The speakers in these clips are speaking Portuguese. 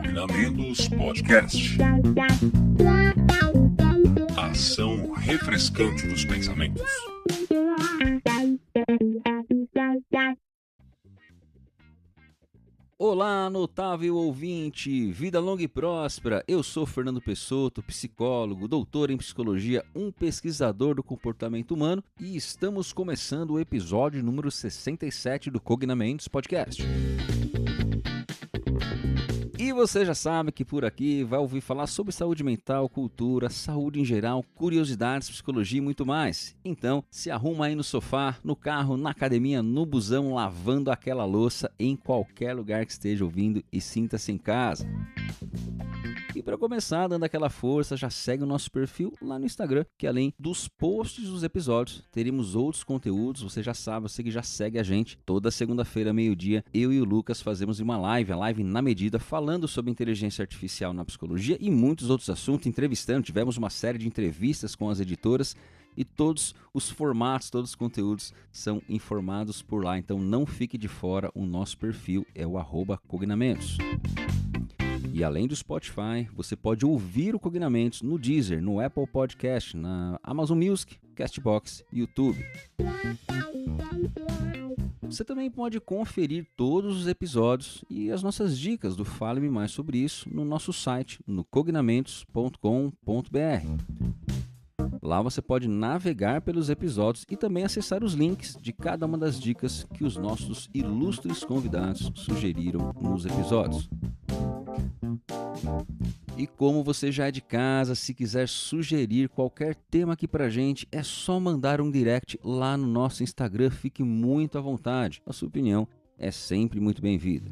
Combinamentos Podcast. Ação refrescante dos pensamentos. Olá, notável ouvinte, vida longa e próspera. Eu sou Fernando Pessotto, psicólogo, doutor em psicologia, um pesquisador do comportamento humano e estamos começando o episódio número 67 do Cognamentos Podcast. E você já sabe que por aqui vai ouvir falar sobre saúde mental, cultura, saúde em geral, curiosidades, psicologia e muito mais. Então, se arruma aí no sofá, no carro, na academia, no busão, lavando aquela louça, em qualquer lugar que esteja ouvindo e sinta-se em casa. E para começar, dando aquela força, já segue o nosso perfil lá no Instagram, que além dos posts dos episódios, teremos outros conteúdos, você já sabe, você que já segue a gente. Toda segunda-feira, meio-dia, eu e o Lucas fazemos uma live, a live na medida, falando sobre inteligência artificial na psicologia e muitos outros assuntos, entrevistando. Tivemos uma série de entrevistas com as editoras e todos os formatos, todos os conteúdos são informados por lá. Então não fique de fora, o nosso perfil é o @cognamentos. E além do Spotify, você pode ouvir o Cognamentos no Deezer, no Apple Podcast, na Amazon Music, Castbox e YouTube. Você também pode conferir todos os episódios e as nossas dicas do Fale-me Mais Sobre Isso no nosso site, no cognamentos.com.br. Lá você pode navegar pelos episódios e também acessar os links de cada uma das dicas que os nossos ilustres convidados sugeriram nos episódios. E como você já é de casa, se quiser sugerir qualquer tema aqui pra gente, é só mandar um direct lá no nosso Instagram, fique muito à vontade. A sua opinião é sempre muito bem-vinda.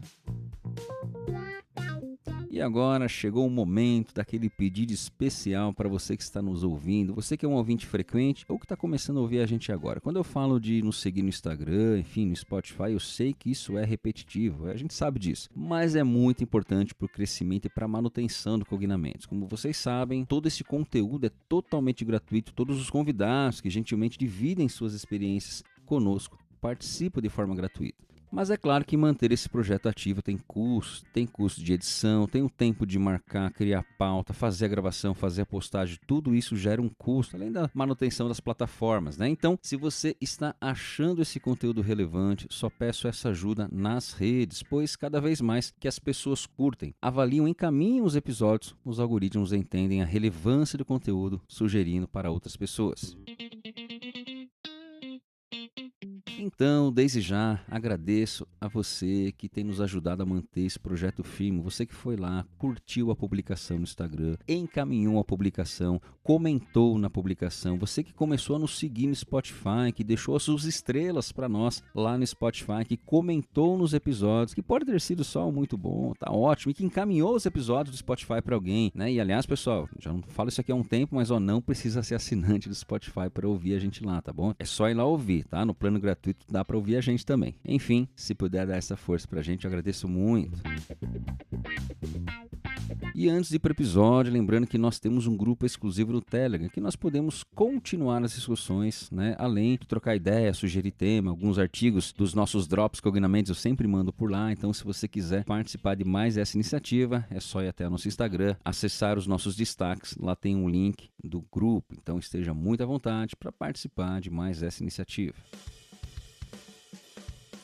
E agora chegou o momento daquele pedido especial para você que está nos ouvindo, você que é um ouvinte frequente ou que está começando a ouvir a gente agora. Quando eu falo de nos seguir no Instagram, enfim, no Spotify, eu sei que isso é repetitivo, a gente sabe disso, mas é muito importante para o crescimento e para a manutenção do Cognamentos. Como vocês sabem, todo esse conteúdo é totalmente gratuito, todos os convidados que gentilmente dividem suas experiências conosco participam de forma gratuita. Mas é claro que manter esse projeto ativo tem custo de edição, tem o tempo de marcar, criar pauta, fazer a gravação, fazer a postagem, tudo isso gera um custo, além da manutenção das plataformas, né? Então, se você está achando esse conteúdo relevante, só peço essa ajuda nas redes, pois cada vez mais que as pessoas curtem, avaliam, encaminham os episódios, os algoritmos entendem a relevância do conteúdo, sugerindo para outras pessoas. Então, desde já, agradeço a você que tem nos ajudado a manter esse projeto firme, você que foi lá, curtiu a publicação no Instagram, encaminhou a publicação, comentou na publicação, você que começou a nos seguir no Spotify, que deixou as suas estrelas para nós lá no Spotify, que comentou nos episódios, que pode ter sido só muito bom, tá ótimo, e que encaminhou os episódios do Spotify para alguém, né? E aliás, pessoal, já não falo isso aqui há um tempo, mas não precisa ser assinante do Spotify para ouvir a gente lá, tá bom? É só ir lá ouvir, tá? No plano gratuito dá para ouvir a gente também. Enfim, se puder dar essa força pra gente, eu agradeço muito. E antes de ir para o episódio, lembrando que nós temos um grupo exclusivo no Telegram, que nós podemos continuar as discussões, né? Além de trocar ideia, sugerir tema, alguns artigos dos nossos drops Cognamentos eu sempre mando por lá, então se você quiser participar de mais dessa iniciativa, é só ir até o nosso Instagram, acessar os nossos destaques, lá tem um link do grupo, então esteja muito à vontade para participar de mais essa iniciativa.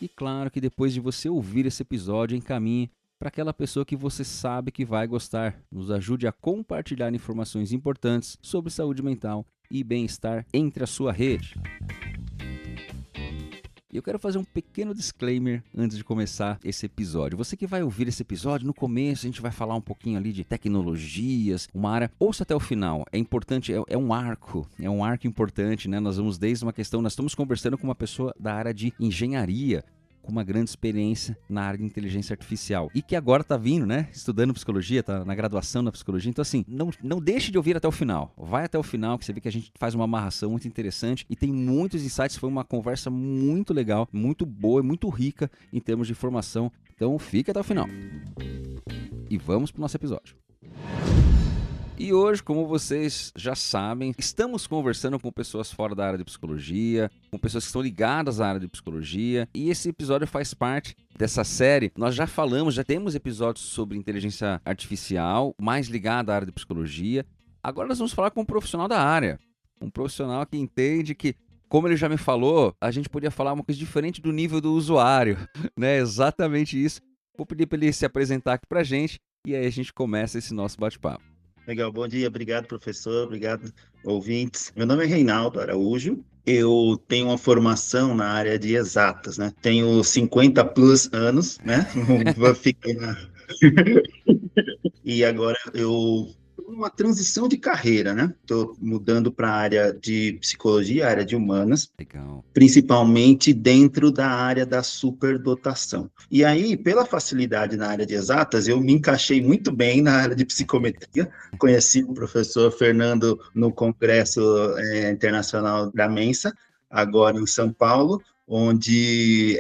E claro que depois de você ouvir esse episódio, encaminhe para aquela pessoa que você sabe que vai gostar. Nos ajude a compartilhar informações importantes sobre saúde mental e bem-estar entre a sua rede. E eu quero fazer um pequeno disclaimer antes de começar esse episódio. Você que vai ouvir esse episódio, no começo a gente vai falar um pouquinho ali de tecnologias, uma área, ouça até o final, é importante, é um arco importante, né? Nós vamos desde uma questão, nós estamos conversando com uma pessoa da área de engenharia, com uma grande experiência na área de inteligência artificial e que agora está vindo, né, estudando psicologia, está na graduação na psicologia. Então assim, não deixe de ouvir até o final, vai até o final que você vê que a gente faz uma amarração muito interessante e tem muitos insights. Foi uma conversa muito legal, muito boa e muito rica em termos de informação. Então fica até o final e vamos para o nosso episódio. E hoje, como vocês já sabem, estamos conversando com pessoas fora da área de psicologia, com pessoas que estão ligadas à área de psicologia, e esse episódio faz parte dessa série. Nós já falamos, já temos episódios sobre inteligência artificial, mais ligado à área de psicologia. Agora nós vamos falar com um profissional da área, um profissional que entende que, como ele já me falou, a gente podia falar uma coisa diferente do nível do usuário, né? Exatamente isso. Vou pedir para ele se apresentar aqui pra gente e aí a gente começa esse nosso bate-papo. Legal, bom dia, obrigado professor, obrigado ouvintes. Meu nome é Reinaldo Araújo, eu tenho uma formação na área de exatas, né? Tenho 50 plus anos, né? Não vou ficar E agora eu uma transição de carreira, né? Estou mudando para a área de psicologia, área de humanas, Legal. principalmente dentro da área da superdotação. E aí, pela facilidade na área de exatas, eu me encaixei muito bem na área de psicometria. Conheci o professor Fernando no Congresso Internacional da Mensa, agora em São Paulo, onde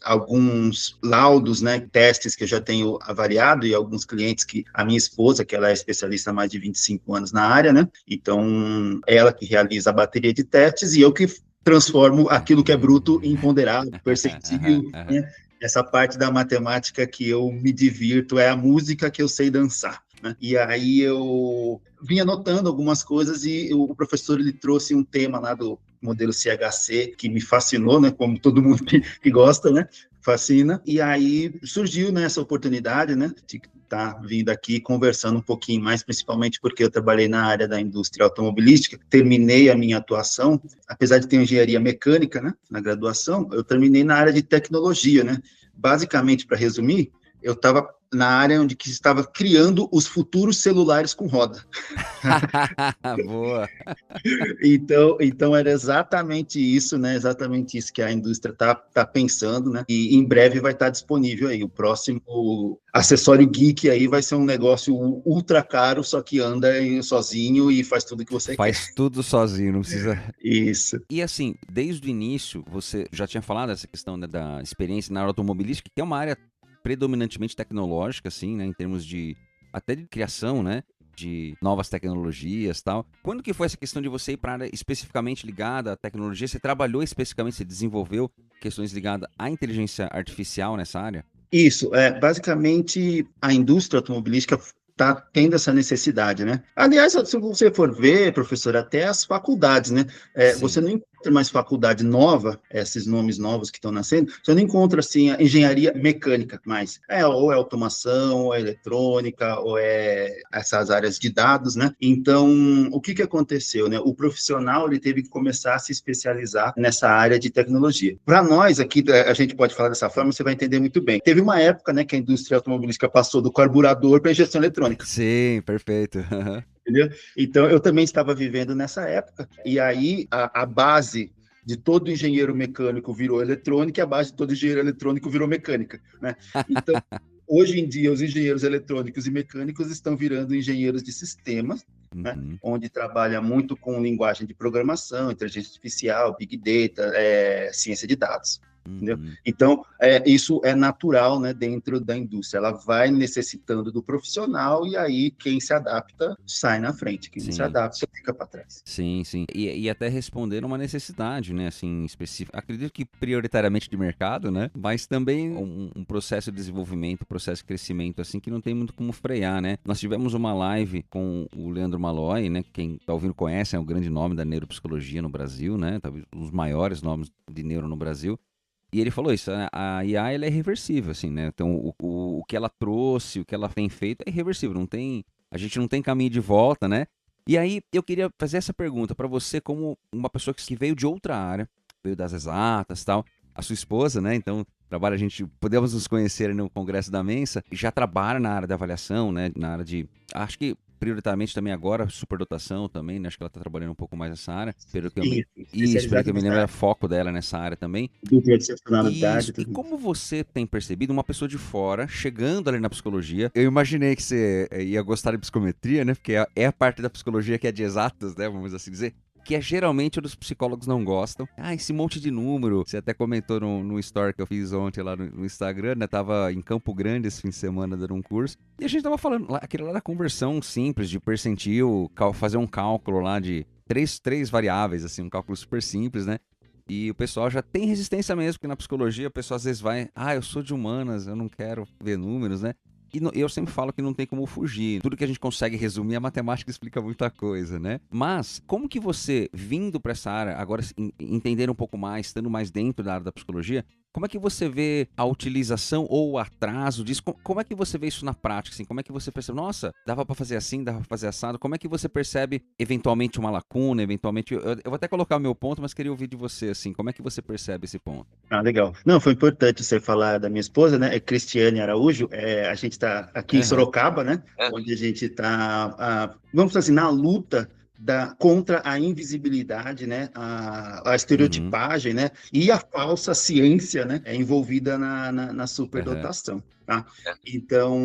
alguns laudos, né, testes que eu já tenho avaliado e alguns clientes que a minha esposa, que ela é especialista há mais de 25 anos na área, né, então ela que realiza a bateria de testes e eu que transformo aquilo que é bruto em ponderado, perceptível, né, essa parte da matemática que eu me divirto, é a música que eu sei dançar. Né? E aí eu vim anotando algumas coisas e o professor ele trouxe um tema lá do modelo CHC que me fascinou, né? Como todo mundo que gosta, né? Fascina. E aí surgiu, né, essa oportunidade, né? De estar vindo aqui conversando um pouquinho mais, principalmente porque eu trabalhei na área da indústria automobilística, terminei a minha atuação, apesar de ter engenharia mecânica, né? Na graduação, eu terminei na área de tecnologia, né? Basicamente, para resumir, eu estava na área onde que estava criando os futuros celulares com roda. Boa. Então era exatamente isso, né? Exatamente isso que a indústria tá pensando, né? E em breve vai estar disponível aí. O próximo acessório geek aí vai ser um negócio ultra caro, só que anda sozinho e faz tudo que você quer. Faz tudo sozinho, não precisa... Isso. E assim, desde o início, você já tinha falado dessa questão, né, da experiência na área automobilística, que é uma área predominantemente tecnológica, assim, né, em termos de até de criação, né, de novas tecnologias, tal. Quando que foi essa questão de você ir para a área especificamente ligada à tecnologia? Você trabalhou especificamente, você desenvolveu questões ligadas à inteligência artificial nessa área? Isso, basicamente a indústria automobilística está tendo essa necessidade, né? Aliás, se você for ver, professor, até as faculdades, né? Você não encontra mais faculdade nova, esses nomes novos que estão nascendo, você não encontra, assim, a engenharia mecânica mais. Ou é automação, ou é eletrônica, ou é essas áreas de dados, né? Então, o que aconteceu, né? O profissional, ele teve que começar a se especializar nessa área de tecnologia. Para nós, aqui, a gente pode falar dessa forma, você vai entender muito bem. Teve uma época, né, que a indústria automobilística passou do carburador para a injeção eletrônica. Sim, perfeito. Entendeu? Então, eu também estava vivendo nessa época, e aí a base de todo engenheiro mecânico virou eletrônica, e a base de todo engenheiro eletrônico virou mecânica, né? Então, hoje em dia, os engenheiros eletrônicos e mecânicos estão virando engenheiros de sistemas, né? Onde trabalha muito com linguagem de programação, inteligência artificial, big data, ciência de dados. Entendeu? Então, isso é natural, né, dentro da indústria. Ela vai necessitando do profissional e aí quem se adapta sai na frente. Quem não se adapta fica para trás. Sim, sim. E até responder uma necessidade, né, assim, específica. Acredito que prioritariamente de mercado, né, mas também um processo de desenvolvimento, processo de crescimento, assim, que não tem muito como frear, né. Nós tivemos uma live com o Leandro Malloy, né, quem tá ouvindo conhece, é um grande nome da neuropsicologia no Brasil, né, talvez um dos maiores nomes de neuro no Brasil. E ele falou isso, né? A IA ela é irreversível, assim, né? Então, o que ela trouxe, o que ela tem feito é irreversível. A gente não tem caminho de volta, né? E aí, eu queria fazer essa pergunta para você como uma pessoa que veio de outra área, veio das exatas e tal. A sua esposa, né? Então, podemos nos conhecer no Congresso da Mensa, já trabalha na área da avaliação, né? Na área de... Acho que prioritariamente também agora, superdotação também, né? Acho que ela está trabalhando um pouco mais nessa área. Pelo que eu me lembro, é foco dela nessa área também. E como você tem percebido, uma pessoa de fora, chegando ali na psicologia, eu imaginei que você ia gostar de psicometria, né? Porque é a parte da psicologia que é de exatas, né? Vamos assim dizer. que é geralmente onde os psicólogos não gostam. Ah, esse monte de número. Você até comentou no story que eu fiz ontem lá no Instagram, né? Tava em Campo Grande esse fim de semana dando um curso. E a gente tava falando, aquilo lá da conversão simples, de percentil, fazer um cálculo lá de três variáveis, assim, um cálculo super simples, né? E o pessoal já tem resistência mesmo, porque na psicologia o pessoal às vezes vai, eu sou de humanas, eu não quero ver números, né? E eu sempre falo que não tem como fugir. Tudo que a gente consegue resumir, a matemática explica muita coisa, né? Mas, como que você, vindo para essa área, agora entendendo um pouco mais, estando mais dentro da área da psicologia, como é que você vê a utilização ou o atraso disso? Como é que você vê isso na prática? Assim? Como é que você percebe, nossa, dava para fazer assim, dava para fazer assado? Como é que você percebe, eventualmente, uma lacuna, eventualmente... Eu vou até colocar o meu ponto, mas queria ouvir de você, assim, como é que você percebe esse ponto? Legal. Não, foi importante você falar da minha esposa, né? É Cristiane Araújo. A gente está aqui em Sorocaba, né? Onde a gente está, vamos dizer assim, na luta contra a invisibilidade, né? A estereotipagem, né? E a falsa ciência, né? Envolvida na superdotação. Tá? Então,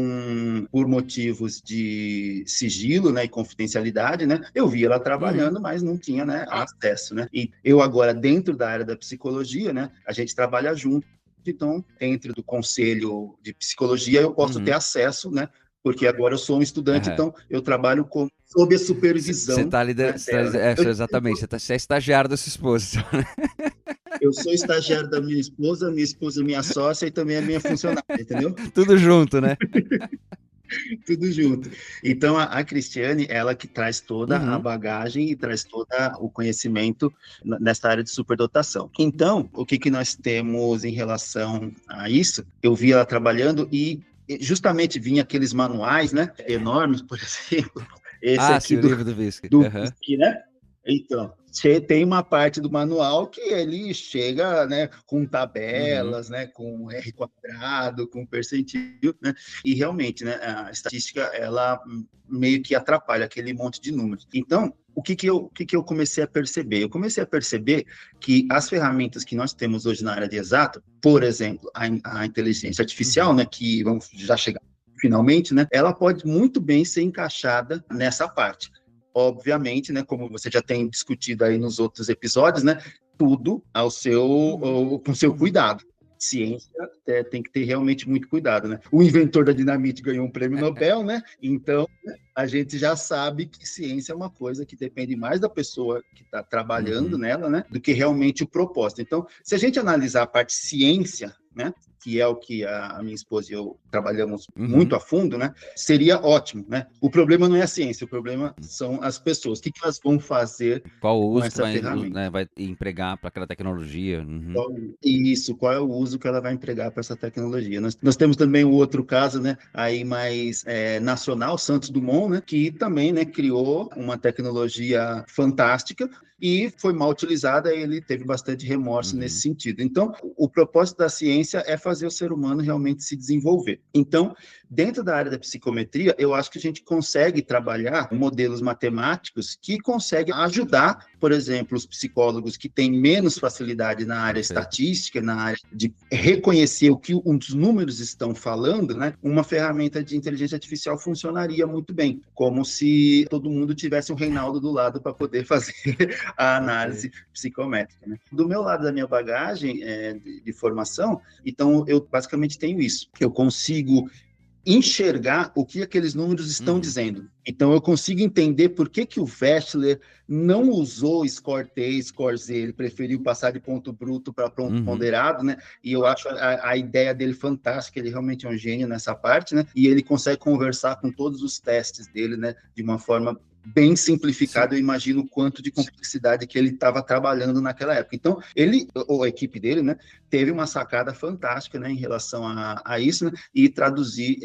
por motivos de sigilo, né, e confidencialidade, né, eu vi ela trabalhando, mas não tinha, né, acesso, né? E eu agora, dentro da área da psicologia, né, a gente trabalha junto, então, dentro do conselho de psicologia, eu posso ter acesso, né, porque agora eu sou um estudante, então eu trabalho sob a supervisão. Você está liderando, exatamente, você é estagiário da sua esposa. Eu sou estagiário da minha esposa é minha sócia e também é minha funcionária, entendeu? Tudo junto, né? Tudo junto. Então, a Cristiane, ela que traz toda a bagagem e traz todo o conhecimento nessa área de superdotação. Então, o que nós temos em relação a isso? Eu vi ela trabalhando e justamente vinha aqueles manuais, né, enormes, por exemplo. Esse aqui sim, o livro do Visc. né? Então, tem uma parte do manual que ele chega, né, com tabelas, né, com R quadrado, com percentil, né, e realmente, né, a estatística, ela meio que atrapalha aquele monte de números. Então, o que eu comecei a perceber? Eu comecei a perceber que as ferramentas que nós temos hoje na área de exato, por exemplo, a inteligência artificial, né, que vamos já chegar finalmente, né, ela pode muito bem ser encaixada nessa parte. Obviamente, né, como você já tem discutido aí nos outros episódios, né, tudo com seu cuidado. Ciência tem que ter realmente muito cuidado, né? O inventor da dinamite ganhou um prêmio Nobel, né? Então, a gente já sabe que ciência é uma coisa que depende mais da pessoa que está trabalhando nela, né, do que realmente o propósito. Então, se a gente analisar a parte ciência, né, que é o que a minha esposa e eu trabalhamos muito a fundo, né, seria ótimo, né? O problema não é a ciência, o problema são as pessoas. O que elas vão fazer com essa ferramenta? Né, vai empregar para aquela tecnologia? Qual é o uso que ela vai empregar para essa tecnologia? Nós temos também o outro caso, né, aí mais nacional, Santos Dumont, né, que também, né, criou uma tecnologia fantástica e foi mal utilizada, e ele teve bastante remorso nesse sentido. Então, o propósito da ciência é fazer o ser humano realmente se desenvolver. Então, dentro da área da psicometria, eu acho que a gente consegue trabalhar modelos matemáticos que conseguem ajudar, por exemplo, os psicólogos que têm menos facilidade na área estatística, na área de reconhecer o que os números estão falando, né? Uma ferramenta de inteligência artificial funcionaria muito bem, como se todo mundo tivesse um Reinaldo do lado para poder fazer a análise psicométrica, né? Do meu lado, da minha bagagem de formação, então eu basicamente tenho isso. Eu consigo enxergar o que aqueles números estão dizendo. Então, eu consigo entender por que o Wechsler não usou score T, score Z, ele preferiu passar de ponto bruto para ponto ponderado, né? E eu acho a ideia dele fantástica, ele realmente é um gênio nessa parte, né? E ele consegue conversar com todos os testes dele, né? De uma forma bem simplificado. Eu imagino o quanto de complexidade que ele estava trabalhando naquela época. Então, ele, ou a equipe dele, né, teve uma sacada fantástica, né, em relação a isso, né, e traduzir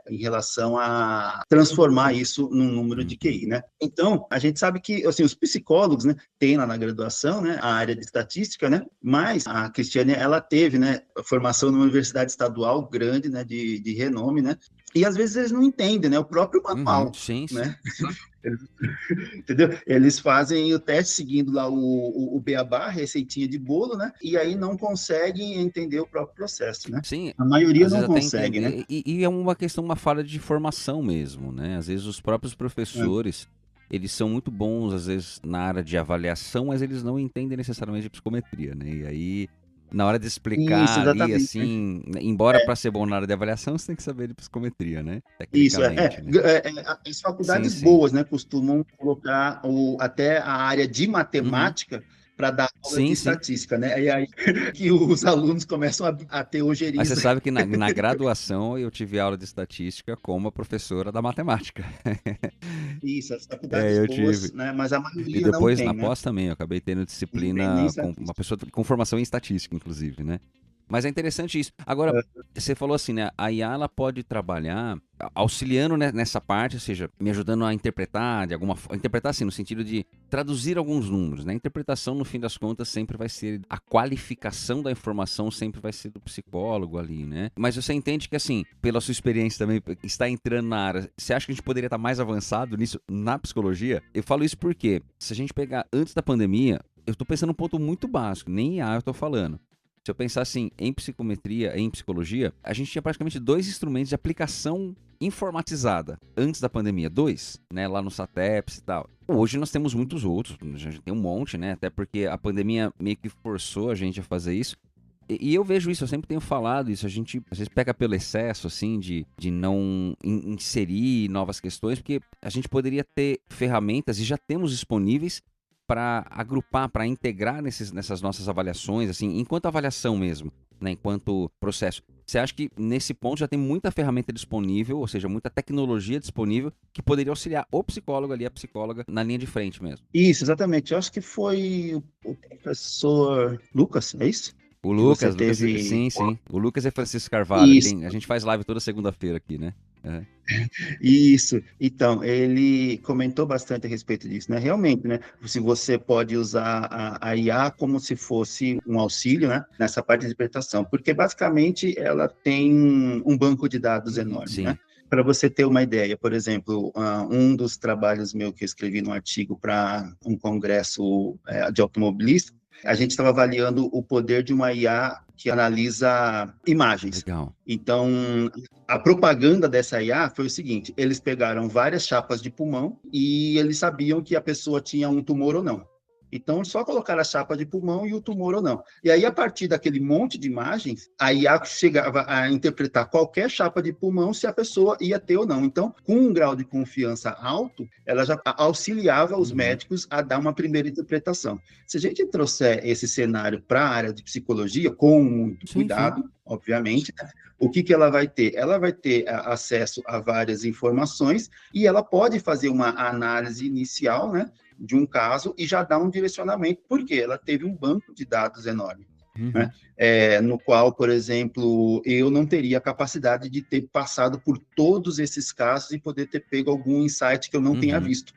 em relação a transformar isso num número de QI, né. Então, a gente sabe que, assim, os psicólogos, né, têm lá na graduação, né, a área de estatística, né, mas a Cristiane, ela teve, né, formação numa universidade estadual grande, né, de renome, né, e às vezes eles não entendem, né, o próprio manual, né. Entendeu? Eles fazem o teste seguindo lá o beabá, receitinha de bolo, né? E aí não conseguem entender o próprio processo, né? Sim, a maioria não consegue, né? E é uma questão, uma falha de formação mesmo, né? Às vezes os próprios professores, eles são muito bons, às vezes, na área de avaliação, mas eles não entendem necessariamente de psicometria, né? E aí, na hora de Isso, explicar ali, exatamente, né? assim, embora para ser bom na área de avaliação, você tem que saber de psicometria, né? Isso, Tecnicamente, né? as Sim, faculdades sim. boas, né, costumam colocar até a área de Uhum. matemática para dar aula de Sim, sim. estatística, né? E aí que os alunos começam a ter Mas você ojeriza. sabe que na graduação eu tive aula de estatística com a professora da matemática. Isso, as É, faculdades eu boas, tive. né? Mas a E maioria não depois, na tem, né? pós também, eu acabei tendo Não tem nem disciplina com uma estatística. pessoa com formação em estatística, inclusive, né? Mas é interessante isso. Agora, você falou assim, né? A IA ela pode trabalhar auxiliando nessa parte, ou seja, me ajudando a interpretar de alguma forma. Interpretar, assim, no sentido de traduzir alguns números, né? A interpretação, no fim das contas, sempre vai ser. A qualificação da informação sempre vai ser do psicólogo ali, né? Mas você entende que, assim, pela sua experiência também, está entrando na área, você acha que a gente poderia estar mais avançado nisso na psicologia? Eu falo isso porque, se a gente pegar antes da pandemia, eu tô pensando num ponto muito básico, nem IA eu tô falando. Se eu pensar assim, em psicometria, em psicologia, a gente tinha praticamente 2 instrumentos de aplicação informatizada antes da pandemia. 2, né? Lá no SATEPS e tal. Hoje nós temos muitos outros, a gente tem um monte, né? Até porque a pandemia meio que forçou a gente a fazer isso. E eu vejo isso, eu sempre tenho falado isso, a gente às vezes pega pelo excesso, assim, de não inserir novas questões, porque a gente poderia ter ferramentas, e já temos disponíveis, para agrupar, para integrar nessas nossas avaliações, assim, enquanto avaliação mesmo, né, enquanto processo. Você acha que nesse ponto já tem muita ferramenta disponível, ou seja, muita tecnologia disponível que poderia auxiliar o psicólogo ali, a psicóloga, na linha de frente mesmo? Isso, exatamente. Eu acho que foi o professor Lucas, é isso? O Que você Lucas, teve. sim, sim. O Lucas é Francisco Carvalho, Isso, a gente faz live toda segunda-feira aqui, né? É. isso. Então, ele comentou bastante a respeito disso, né? Realmente, né? Se você pode usar a IA como se fosse um auxílio, né? Nessa parte de interpretação, porque basicamente ela tem um banco de dados Uhum, enorme, né? sim. Para você ter uma ideia, por exemplo, um dos trabalhos meu que eu escrevi no artigo para um congresso de automobilista, a gente estava avaliando o poder de uma IA que analisa imagens. Legal. Então, a propaganda dessa IA foi o seguinte: eles pegaram várias chapas de pulmão e eles sabiam que a pessoa tinha um tumor ou não. Então, só colocaram a chapa de pulmão e o tumor ou não. E aí, a partir daquele monte de imagens, a IA chegava a interpretar qualquer chapa de pulmão se a pessoa ia ter ou não. Então, com um grau de confiança alto, ela já auxiliava os Uhum. médicos a dar uma primeira interpretação. Se a gente trouxer esse cenário para a área de psicologia, com muito Sim, sim. cuidado, obviamente, né? O que ela vai ter? Ela vai ter acesso a várias informações e ela pode fazer uma análise inicial, né, de um caso e já dar um direcionamento, porque ela teve um banco de dados enorme, né, Uhum. no qual, por exemplo, eu não teria a capacidade de ter passado por todos esses casos e poder ter pego algum insight que eu não tenha Uhum. visto.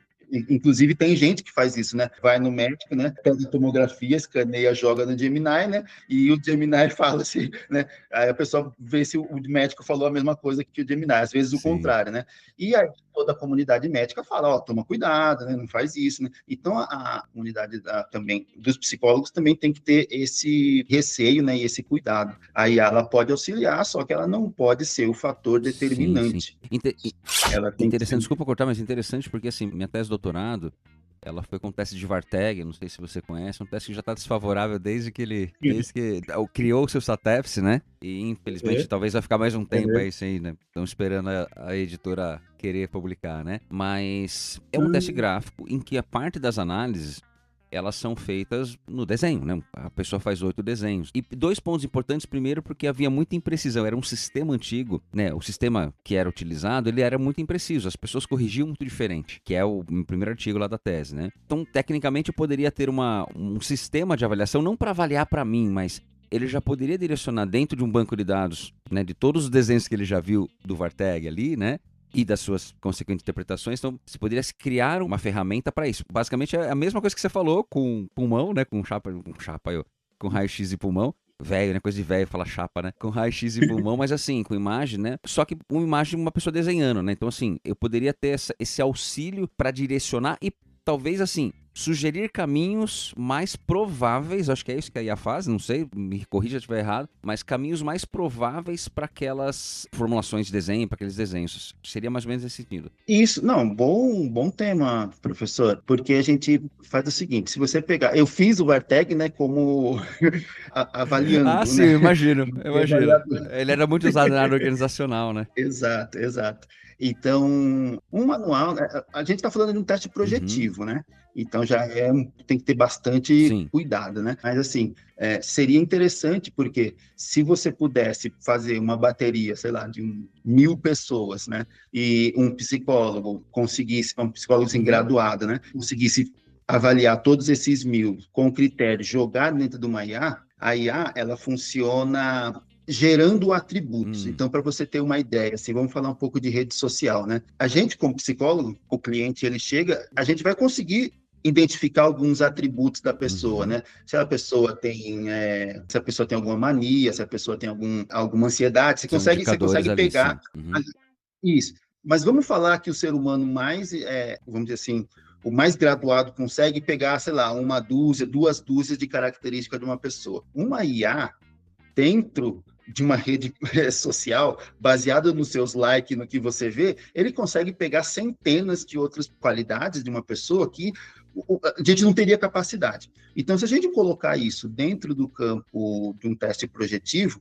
Inclusive, tem gente que faz isso, né? Vai no médico, né? Pega tomografia, escaneia, joga no Gemini, né? E o Gemini fala assim, né? Aí a pessoa vê se o médico falou a mesma coisa que o Gemini, às vezes o Sim. contrário, né? E aí toda a comunidade médica fala, ó, toma cuidado, né? Não faz isso, né? Então a comunidade também dos psicólogos também tem que ter esse receio, né? E esse cuidado. Aí ela pode auxiliar, só que ela não pode ser o fator Sim, sim. determinante. Ela tem que Interessante, ser. desculpa cortar, mas interessante porque, assim, minha tese de doutorado, ela foi com o teste de Varteg, não sei se você conhece, um teste que já está desfavorável desde que criou o seu SATEPS, né? E infelizmente talvez vai ficar mais um tempo aí, sem, né? Estão esperando a editora querer publicar, né? Mas é um teste gráfico em que a parte das análises elas são feitas no desenho, né? A pessoa faz 8 desenhos. E 2 pontos importantes, primeiro, porque havia muita imprecisão. Era um sistema antigo, né? O sistema que era utilizado, ele era muito impreciso. As pessoas corrigiam muito diferente, que é o primeiro artigo lá da tese, né? Então, tecnicamente, eu poderia ter um sistema de avaliação, não para avaliar para mim, mas ele já poderia direcionar dentro de um banco de dados, né? De todos os desenhos que ele já viu do Varteg ali, né? E das suas consequentes interpretações. Então, se poderia criar uma ferramenta para isso. Basicamente, é a mesma coisa que você falou com pulmão, né? Com raio-x e pulmão. Velho, né? Coisa de velho falar chapa, né? Com raio-x e pulmão, mas assim, com imagem, né? Só que uma imagem de uma pessoa desenhando, né? Então, assim, eu poderia ter esse auxílio para direcionar e talvez, assim, sugerir caminhos mais prováveis, acho que é isso que a IA faz, não sei, me corrija se eu estiver errado, mas caminhos mais prováveis para aquelas formulações de desenho, para aqueles desenhos. Seria mais ou menos nesse sentido. Isso, não, bom tema, professor, porque a gente faz o seguinte, se você pegar, eu fiz o Varteg, né, como avaliando, Ah, sim, né? imagino. Avaliador. Ele era muito usado na área organizacional, né? Exato, exato. Então, um manual, né, a gente está falando de um teste Uhum. projetivo, né? Então tem que ter bastante Sim. cuidado, né? Mas assim, seria interessante porque se você pudesse fazer uma bateria, sei lá, de 1.000 pessoas, né? E um psicólogo conseguisse, um psicólogo assim, graduado, né? Conseguisse avaliar todos esses 1.000 com critério, jogar dentro de uma IA, a IA, ela funciona gerando atributos. Então, para você ter uma ideia, assim, vamos falar um pouco de rede social, né? A gente, como psicólogo, o cliente, ele chega, a gente vai conseguir identificar alguns atributos da pessoa, né? Se a pessoa tem alguma mania, se a pessoa tem alguma ansiedade, você São você indicadores consegue ali, pegar sim. Uhum. isso. Mas vamos falar que o ser humano mais, vamos dizer assim, o mais graduado consegue pegar, sei lá, uma dúzia, 2 dúzias de características de uma pessoa. Uma IA dentro de uma rede social, baseada nos seus likes, no que você vê, ele consegue pegar centenas de outras qualidades de uma pessoa que a gente não teria capacidade. Então, se a gente colocar isso dentro do campo de um teste projetivo,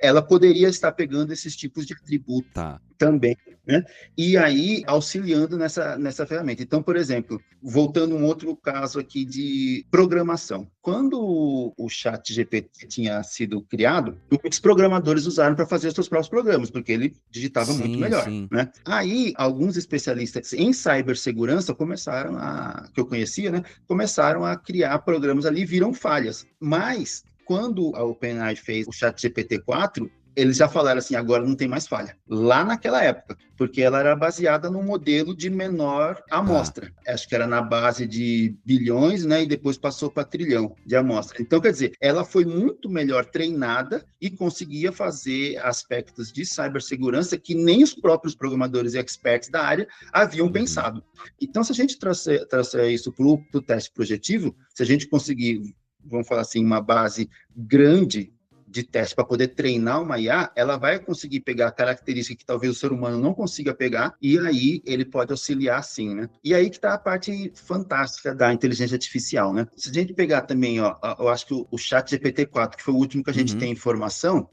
ela poderia estar pegando esses tipos de atributos também, né? E aí auxiliando nessa ferramenta. Então, por exemplo, voltando a um outro caso aqui de programação. Quando o ChatGPT tinha sido criado, muitos programadores usaram para fazer os seus próprios programas, porque ele digitava muito melhor, Sim. né? Aí, alguns especialistas em cibersegurança que eu conhecia, né? Começaram a criar programas ali e viram falhas. Mas quando a OpenAI fez o ChatGPT-4, eles já falaram assim, agora não tem mais falha. Lá naquela época, porque ela era baseada num modelo de menor amostra. Acho que era na base de bilhões, né? E depois passou para trilhão de amostra. Então, quer dizer, ela foi muito melhor treinada e conseguia fazer aspectos de cibersegurança que nem os próprios programadores e experts da área haviam pensado. Então, se a gente trouxer isso para o teste projetivo, se a gente conseguir, vamos falar assim, uma base grande de teste para poder treinar uma IA, ela vai conseguir pegar características que talvez o ser humano não consiga pegar, e aí ele pode auxiliar sim, né? E aí que está a parte fantástica da inteligência artificial, né? Se a gente pegar também, ó, eu acho que o ChatGPT-4, que foi o último que a gente tem informação,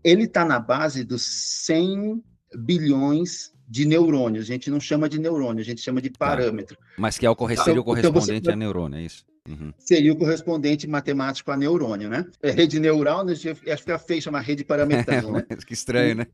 ele está na base dos 100 bilhões de neurônios. A gente não chama de neurônio, a gente chama de parâmetro. Mas que seria o correspondente a neurônio, é isso? Seria o correspondente matemático a neurônio, né? Rede neural, né? Acho que fica feio chamar rede parametral, né? Que estranho, né?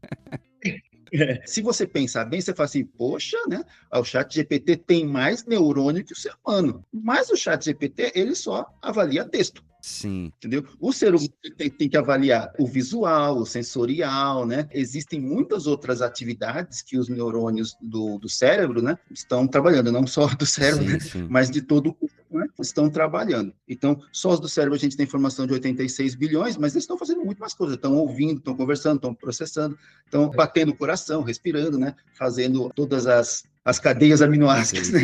Se você pensar bem, você fala assim, poxa, né? O ChatGPT tem mais neurônio que o ser humano. Mas o ChatGPT, ele só avalia texto. Sim. Entendeu? O ser humano tem que avaliar o visual, o sensorial, né? Existem muitas outras atividades que os neurônios do cérebro, né, estão trabalhando, não só do cérebro, sim. mas de todo o corpo, né, estão trabalhando. Então, só os do cérebro a gente tem informação de 86 bilhões, mas eles estão fazendo muito mais coisas, estão ouvindo, estão conversando, estão processando, estão batendo o coração, respirando, né, fazendo todas as cadeias aminoácidas, né?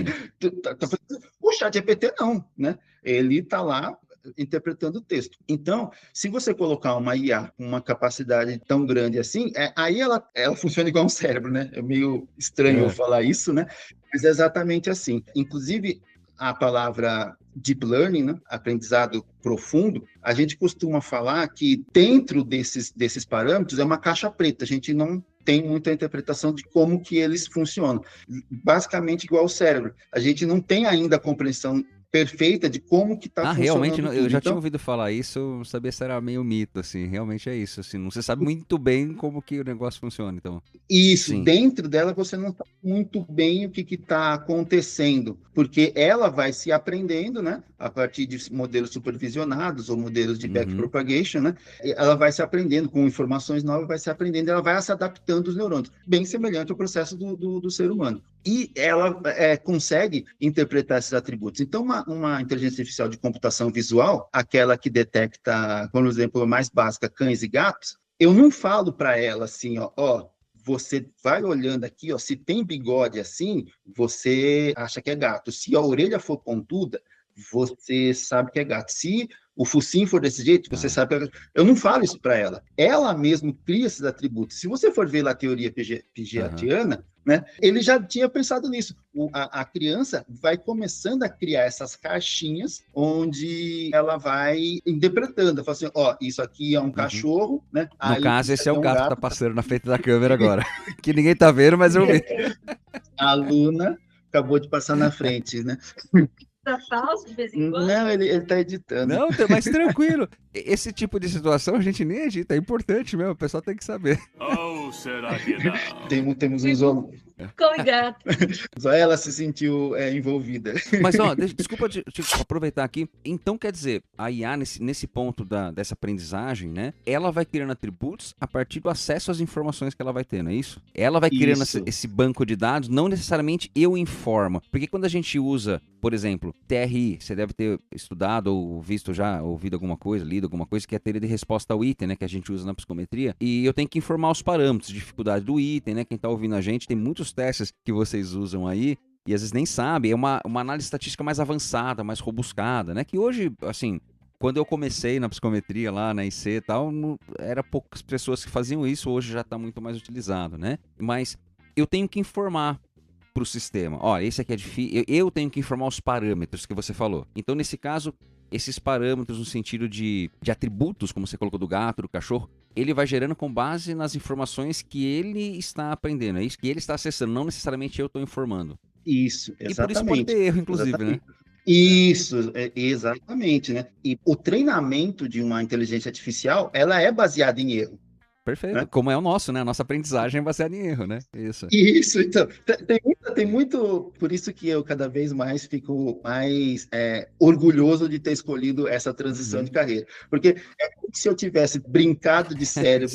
O ChatGPT não, né? Ele está lá interpretando o texto. Então, se você colocar uma IA com uma capacidade tão grande assim, aí ela funciona igual um cérebro, né? É meio estranho eu falar isso, né? Mas é exatamente assim. Inclusive, a palavra deep learning, né? Aprendizado profundo, a gente costuma falar que dentro desses parâmetros é uma caixa preta. A gente não tem muita interpretação de como que eles funcionam. Basicamente igual ao cérebro. A gente não tem ainda a compreensão perfeita de como que está funcionando realmente, tudo. eu já tinha ouvido falar isso, eu não sabia se era meio mito, assim, realmente é isso, assim, não se sabe muito bem como que o negócio funciona, então. Isso, Sim. dentro dela você não sabe muito bem o que está acontecendo, porque ela vai se aprendendo, né, a partir de modelos supervisionados ou modelos de backpropagation, né, ela vai se aprendendo com informações novas, vai se aprendendo, ela vai se adaptando aos neurônios, bem semelhante ao processo do ser humano. E ela consegue interpretar esses atributos. Então, uma inteligência artificial de computação visual, aquela que detecta, por exemplo, a mais básica, cães e gatos, eu não falo para ela assim, ó, você vai olhando aqui, ó, se tem bigode assim, você acha que é gato. Se a orelha for pontuda, você sabe que é gato. Se o focinho for desse jeito, você sabe que é gato. Eu não falo isso para ela. Ela mesmo cria esses atributos. Se você for ver lá a teoria piagetiana, né, ele já tinha pensado nisso. A criança vai começando a criar essas caixinhas onde ela vai interpretando. Fala assim, ó, isso aqui é um cachorro, né? No caso, esse é o gato que tá passando na frente da câmera agora. Que ninguém tá vendo, mas eu vi. A aluna acabou de passar na frente, né? Tá falso de vez em quando? Não, ele tá editando. Não, mas tranquilo. Esse tipo de situação a gente nem edita, é importante mesmo, o pessoal tem que saber. Ou será que não? Temos um zoológico. Come gato. Só ela se sentiu envolvida. Mas, ó, desculpa te aproveitar aqui. Então, quer dizer, a IA, nesse ponto dessa aprendizagem, né? Ela vai criando atributos a partir do acesso às informações que ela vai ter, não é isso? Ela vai criando esse banco de dados, não necessariamente eu informo. Porque quando a gente usa, por exemplo, TRI, você deve ter estudado ou visto já, ouvido alguma coisa, lido alguma coisa, que é a teoria de resposta ao item, né? Que a gente usa na psicometria. E eu tenho que informar os parâmetros, dificuldade do item, né? Quem tá ouvindo a gente, tem muitos testes que vocês usam aí, e às vezes nem sabe, é uma análise estatística mais avançada, mais robuscada, né? Que hoje, assim, quando eu comecei na psicometria lá na IC e tal, era poucas pessoas que faziam isso, hoje já está muito mais utilizado, né? Mas eu tenho que informar para o sistema, ó, esse aqui é difícil, eu tenho que informar os parâmetros que você falou. Então, nesse caso, esses parâmetros no sentido de atributos, como você colocou do gato, do cachorro, ele vai gerando com base nas informações que ele está aprendendo, é isso? Que ele está acessando, não necessariamente eu estou informando. Isso, exatamente. E por isso pode ter erro, inclusive, exatamente, né? Isso, exatamente, né? E o treinamento de uma inteligência artificial, ela é baseada em erro. Perfeito, né? Como é o nosso, né? A nossa aprendizagem é baseada em erro, né? Isso, então, tem muito, por isso que eu cada vez mais fico mais orgulhoso de ter escolhido essa transição de carreira, porque é como se eu tivesse brincado de cérebro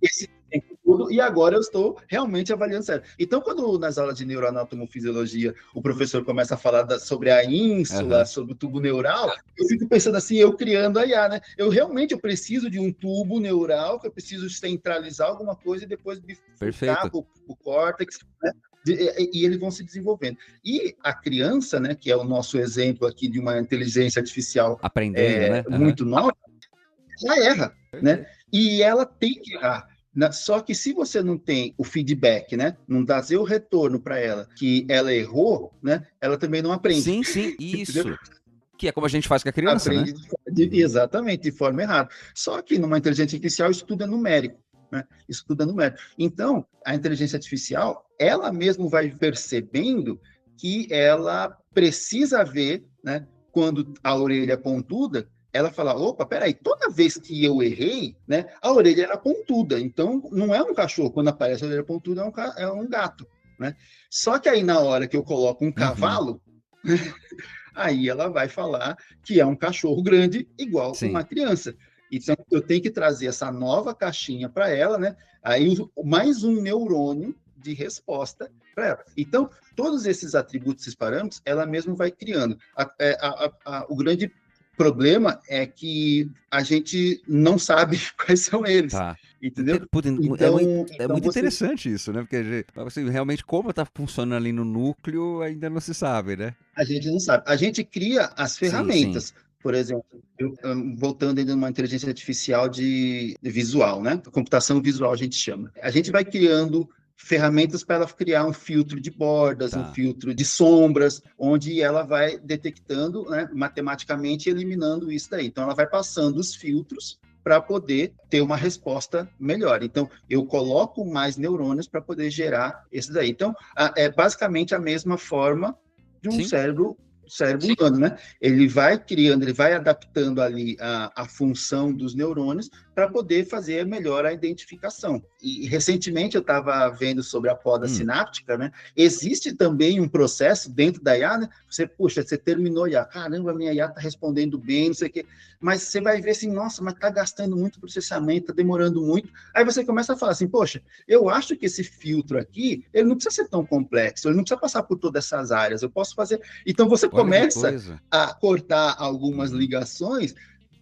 esse tempo todo, e agora eu estou realmente avaliando cérebro. Então, quando nas aulas de neuroanatomofisiologia o professor começa a falar sobre a ínsula, sobre o tubo neural, eu fico pensando assim, eu criando a IA, né? Eu preciso de um tubo neural, que eu preciso centralizar alguma coisa e depois bifurcar o córtex, né? E eles vão se desenvolvendo. E a criança, né, que é o nosso exemplo aqui de uma inteligência artificial aprendendo, né? Muito nova, ela erra, né? E ela tem que errar. Só que se você não tem o feedback, né, não dá o retorno para ela que ela errou, né, ela também não aprende. Sim, isso. Que é como a gente faz com a criança, aprende, né? Exatamente, de forma errada. Só que numa inteligência artificial isso tudo é numérico, né? Isso tudo é numérico. Então, a inteligência artificial, ela mesmo vai percebendo que ela precisa ver, né, quando a orelha é pontuda, ela fala, opa, peraí, toda vez que eu errei, né, a orelha era pontuda, então não é um cachorro, quando aparece a orelha pontuda é um gato, né? Só que aí na hora que eu coloco um cavalo, aí ela vai falar que é um cachorro grande igual uma criança. Então eu tenho que trazer essa nova caixinha para ela, né? Aí mais um neurônio de resposta para ela. Então, todos esses atributos, esses parâmetros, ela mesma vai criando. O grande problema é que a gente não sabe quais são eles, entendeu? Então, é muito interessante isso, né? Porque assim, realmente como está funcionando ali no núcleo ainda não se sabe, né? A gente não sabe. A gente cria as ferramentas. Sim. Por exemplo, voltando ainda numa inteligência artificial de visual, né? Computação visual a gente chama. A gente vai criando ferramentas para ela criar um filtro de bordas, um filtro de sombras, onde ela vai detectando, né, matematicamente, eliminando isso daí. Então, ela vai passando os filtros para poder ter uma resposta melhor. Então, eu coloco mais neurônios para poder gerar esse daí. Então, é basicamente a mesma forma de um cérebro humano, né? Ele vai criando, ele vai adaptando ali a função dos neurônios para poder fazer melhor a identificação. E recentemente eu estava vendo sobre a poda sináptica, né? Existe também um processo dentro da IA, né? Você terminou a IA, caramba, minha IA está respondendo bem, não sei o quê, mas você vai ver assim, nossa, mas está gastando muito processamento, está demorando muito. Aí você começa a falar assim, poxa, eu acho que esse filtro aqui, ele não precisa ser tão complexo, ele não precisa passar por todas essas áreas, eu posso fazer... Então você começa a cortar algumas ligações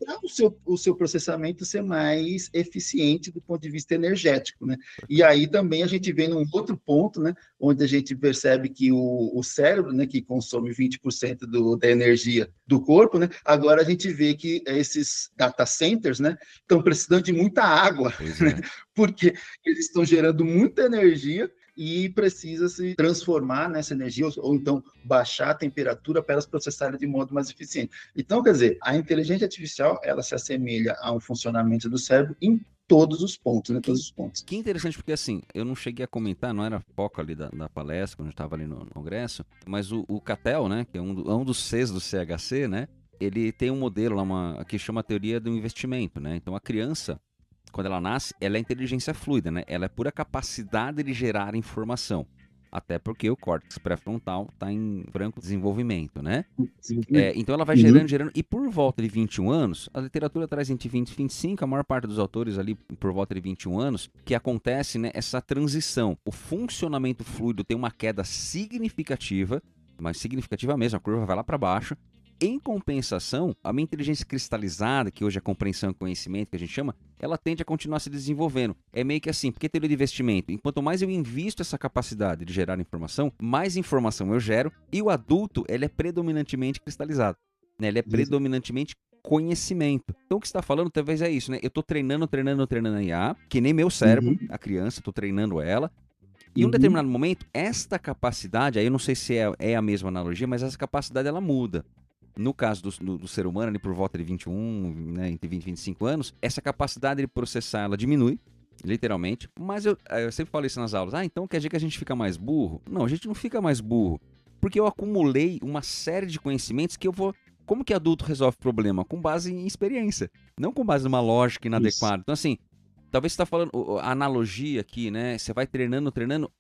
para o seu processamento ser mais eficiente do ponto de vista energético, né? E aí também a gente vem num outro ponto, né, onde a gente percebe que o cérebro, né, que consome 20% da energia do corpo, né, agora a gente vê que esses data centers, né, estão precisando de muita água, né, porque eles estão gerando muita energia e precisa se transformar nessa energia, ou então baixar a temperatura para elas processarem de modo mais eficiente. Então, quer dizer, a inteligência artificial, ela se assemelha a um funcionamento do cérebro em todos os pontos, né? Todos os pontos. Que interessante, porque assim, eu não cheguei a comentar, não era foco ali da palestra, quando eu estava ali no congresso, mas o Cattell, né, que é um dos Cs do CHC, né, ele tem um modelo lá, que chama a teoria do investimento, né? Então, a criança, quando ela nasce, ela é inteligência fluida, né? Ela é pura capacidade de gerar informação. Até porque o córtex pré-frontal está em franco desenvolvimento, né? Então ela vai gerando, e por volta de 21 anos, a literatura traz entre 20 e 25, a maior parte dos autores ali por volta de 21 anos, que acontece, né, essa transição. O funcionamento fluido tem uma queda significativa, mas significativa mesmo, a curva vai lá para baixo. Em compensação, a minha inteligência cristalizada, que hoje é compreensão e conhecimento, que a gente chama, ela tende a continuar se desenvolvendo. É meio que assim, porque teoria de investimento, enquanto mais eu invisto essa capacidade de gerar informação, mais informação eu gero, e o adulto, ele é predominantemente cristalizado, né? Ele é predominantemente conhecimento. Então o que você está falando talvez é isso, né? Eu estou treinando a IA, que nem meu cérebro, a criança, estou treinando ela, e em um determinado momento, esta capacidade, aí eu não sei se é a mesma analogia, mas essa capacidade ela muda. No caso do ser humano, ali por volta de 21, né, entre 20 e 25 anos, essa capacidade de processar, ela diminui, literalmente. Mas eu sempre falo isso nas aulas. Então quer dizer que a gente fica mais burro? Não, a gente não fica mais burro. Porque eu acumulei uma série de conhecimentos que eu vou... Como que adulto resolve problema? Com base em experiência. Não com base numa lógica inadequada. Isso. Então assim, talvez você está falando... A analogia aqui, né? Você vai treinando...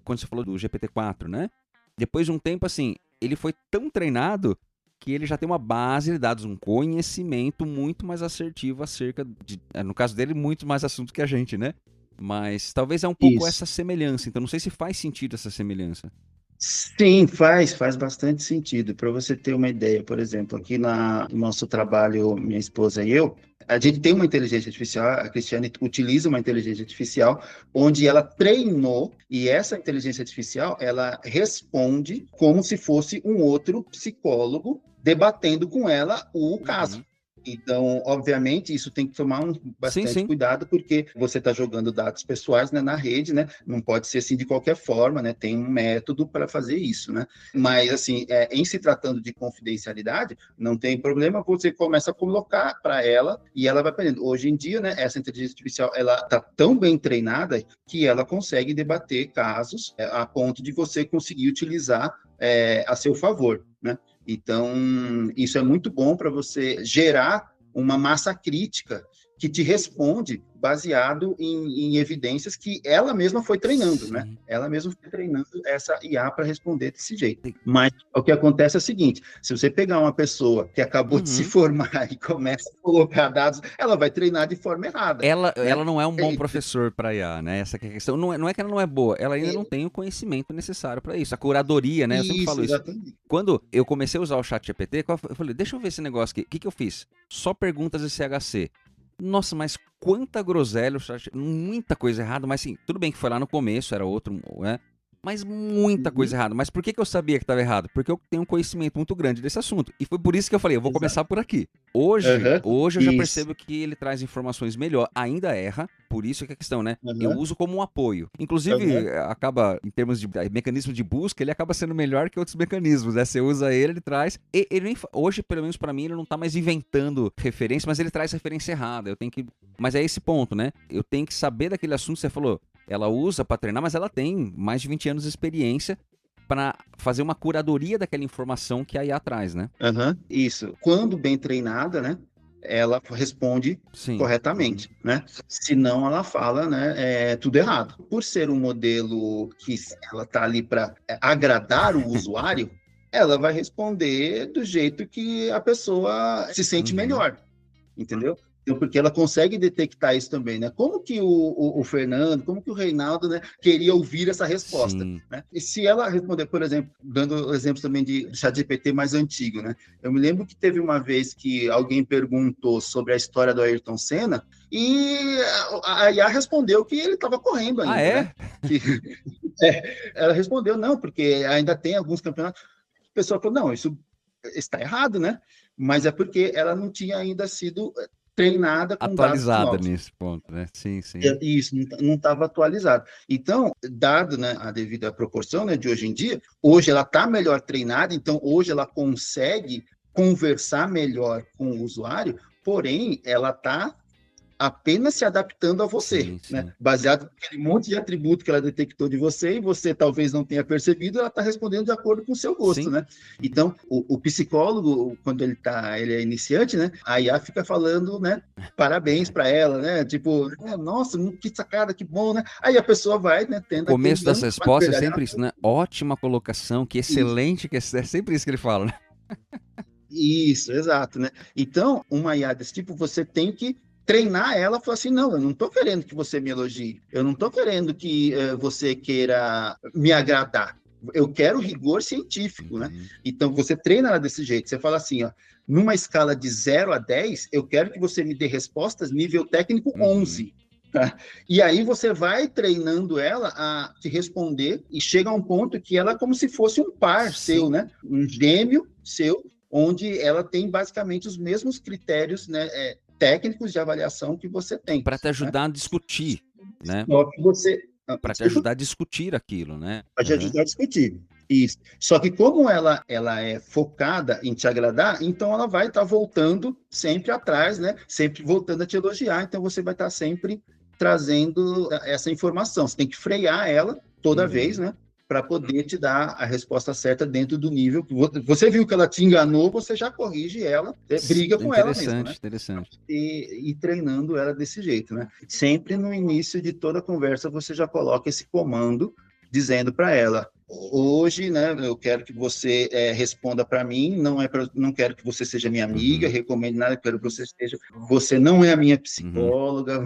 Quando você falou do GPT-4, né? Depois de um tempo, assim, ele foi tão treinado que ele já tem uma base de dados, um conhecimento muito mais assertivo acerca de, no caso dele, muito mais assunto que a gente, né? Mas talvez é um pouco essa semelhança, então não sei se faz sentido essa semelhança. Sim, faz bastante sentido. Para você ter uma ideia, por exemplo, aqui no nosso trabalho, minha esposa e eu, a gente tem uma inteligência artificial, a Cristiane utiliza uma inteligência artificial, onde ela treinou, e essa inteligência artificial, ela responde como se fosse um outro psicólogo debatendo com ela o caso. Então, obviamente, isso tem que tomar bastante cuidado, porque você está jogando dados pessoais, né, na rede, né? Não pode ser assim de qualquer forma, né? Tem um método para fazer isso, né? Mas, assim, em se tratando de confidencialidade, não tem problema, você começa a colocar para ela e ela vai aprendendo. Hoje em dia, né, essa inteligência artificial, ela está tão bem treinada que ela consegue debater casos a ponto de você conseguir utilizar a seu favor, né? Então, isso é muito bom para você gerar uma massa crítica que te responde baseado em evidências que ela mesma foi treinando, né? Ela mesma foi treinando essa IA para responder desse jeito. Mas o que acontece é o seguinte, se você pegar uma pessoa que acabou de se formar e começa a colocar dados, ela vai treinar de forma errada. Ela não é um bom professor para IA, né? Essa que é a questão. Não é que ela não é boa, ela ainda não tem o conhecimento necessário para isso. A curadoria, né? Eu sempre falo isso. Quando eu comecei a usar o ChatGPT, eu falei, deixa eu ver esse negócio aqui. O que eu fiz? Só perguntas de CHC. Nossa, mas quanta groselha, muita coisa errada, mas sim, tudo bem que foi lá no começo, era outro, né? Mas muita coisa errada. Mas por que eu sabia que estava errado? Porque eu tenho um conhecimento muito grande desse assunto. E foi por isso que eu falei, eu vou começar por aqui. Hoje eu já percebo que ele traz informações melhor. Ainda erra, por isso que é a questão, né? Eu uso como um apoio. Inclusive, acaba, em termos de mecanismo de busca, ele acaba sendo melhor que outros mecanismos, né? Você usa ele traz... Hoje, pelo menos pra mim, ele não tá mais inventando referência, mas ele traz referência errada. Mas é esse ponto, né? Eu tenho que saber daquele assunto que você falou. Ela usa para treinar, mas ela tem mais de 20 anos de experiência para fazer uma curadoria daquela informação que a IA traz, né? Isso. Quando bem treinada, né? Ela responde corretamente, né? Senão ela fala, né, tudo errado. Por ser um modelo que ela tá ali para agradar o usuário, ela vai responder do jeito que a pessoa se sente melhor, entendeu? Então, porque ela consegue detectar isso também, né? Como que o Fernando, como que o Reinaldo, né, queria ouvir essa resposta, né? E se ela responder, por exemplo, dando exemplos também de ChatGPT mais antigo, né? Eu me lembro que teve uma vez que alguém perguntou sobre a história do Ayrton Senna e a IA respondeu que ele estava correndo ainda, né? Que, ela respondeu, não, porque ainda tem alguns campeonatos. O pessoal falou, não, isso está errado, né? Mas é porque ela não tinha ainda sido treinada com atualizada dados novos. nesse ponto, né? Sim. Isso, não estava atualizado. Então, dado, né, a devida proporção, né, de hoje em dia, hoje ela está melhor treinada, então hoje ela consegue conversar melhor com o usuário, porém, ela está apenas se adaptando a você, né? Baseado naquele monte de atributo que ela detectou de você, e você talvez não tenha percebido, ela está respondendo de acordo com o seu gosto, né? Então, o psicólogo, quando ele é iniciante, né? A IA fica falando, né? Parabéns para ela, né? Tipo, nossa, que sacada, que bom, né? Aí a pessoa vai, né? O começo das respostas é sempre isso, né? Ótima colocação, que excelente, que é sempre isso que ele fala, né? Isso, exato, né? Então, uma IA desse tipo, você tem que treinar ela, falar assim, não, eu não estou querendo que você me elogie, eu não estou querendo que você queira me agradar, eu quero rigor científico, né? Então, você treina ela desse jeito, você fala assim, ó, numa escala de 0 a 10, eu quero que você me dê respostas nível técnico 11, tá? E aí você vai treinando ela a te responder e chega a um ponto que ela é como se fosse um par seu, né? Um gêmeo seu, onde ela tem basicamente os mesmos critérios, né, técnicos de avaliação que você tem. Para te ajudar, né, a discutir, né? Para te ajudar a discutir aquilo, né? Para te ajudar a discutir. Isso. Só que como ela é focada em te agradar, então ela vai estar voltando sempre atrás, né? Sempre voltando a te elogiar. Então você vai estar sempre trazendo essa informação. Você tem que frear ela toda vez, né? Para poder te dar a resposta certa dentro do nível. Você viu que ela te enganou, você já corrige ela, briga com ela mesmo, né? Interessante. E treinando ela desse jeito, né? Sempre no início de toda conversa, você já coloca esse comando dizendo para ela, hoje, né, eu quero que você responda para mim, não quero que você seja minha amiga, recomende nada, quero que você não é a minha psicóloga,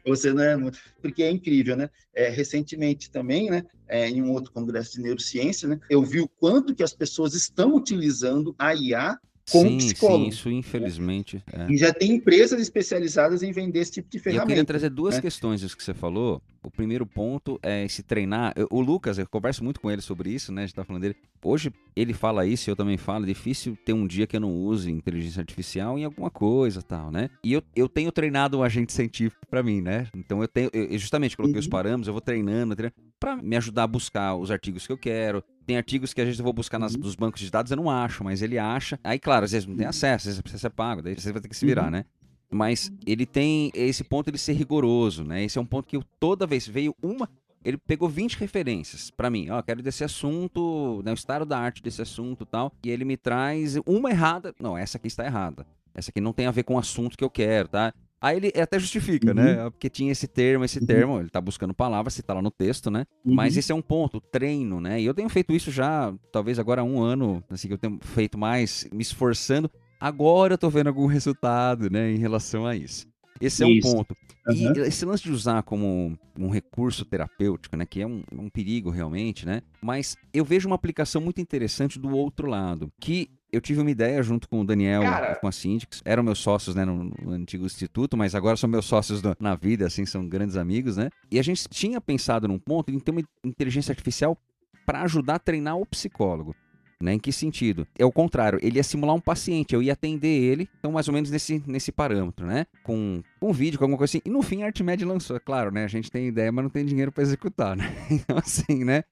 você não é, porque é incrível, né? Recentemente também, né, em um outro congresso de neurociência, né, eu vi o quanto que as pessoas estão utilizando a IA como psicólogo. Sim, isso infelizmente. E já tem empresas especializadas em vender esse tipo de ferramenta. E eu queria trazer duas questões disso que você falou. O primeiro ponto é se treinar. O Lucas, eu converso muito com ele sobre isso, né? A gente tá falando dele. Hoje ele fala isso, eu também falo. É difícil ter um dia que eu não use inteligência artificial em alguma coisa e tal, né? E eu tenho treinado um agente científico para mim, né? Então eu justamente coloquei os parâmetros, eu vou treinando para me ajudar a buscar os artigos que eu quero. Tem artigos que às vezes eu vou buscar nos bancos de dados, eu não acho, mas ele acha. Aí, claro, às vezes não tem acesso, às vezes precisa ser pago, daí você vai ter que se virar, né? Mas ele tem esse ponto de ser rigoroso, né? Esse é um ponto que toda vez veio ele pegou 20 referências pra mim. Ó, quero desse assunto, né, o estado da arte desse assunto e tal. E ele me traz uma errada. Não, essa aqui está errada. Essa aqui não tem a ver com o assunto que eu quero, tá? Aí ele até justifica, né? Porque tinha esse termo, ele tá buscando palavras, se tá lá no texto, né? Mas esse é um ponto, treino, né? E eu tenho feito isso já, talvez agora há 1 ano, assim, que eu tenho feito mais, me esforçando. Agora eu tô vendo algum resultado, né, em relação a isso. Esse é um ponto. E esse lance de usar como um recurso terapêutico, né, que é um perigo realmente, né? Mas eu vejo uma aplicação muito interessante do outro lado, que eu tive uma ideia junto com o Daniel e com a Cindy, que eram meus sócios, né, no antigo instituto, mas agora são meus sócios na vida, assim, são grandes amigos, né? E a gente tinha pensado num ponto em ter uma inteligência artificial para ajudar a treinar o psicólogo. Né? Em que sentido? É o contrário, ele ia simular um paciente, eu ia atender ele, então mais ou menos nesse parâmetro, né? Com um vídeo, com alguma coisa assim. E no fim a ArtMed lançou, é claro, né? A gente tem ideia, mas não tem dinheiro para executar, né? Então assim, né?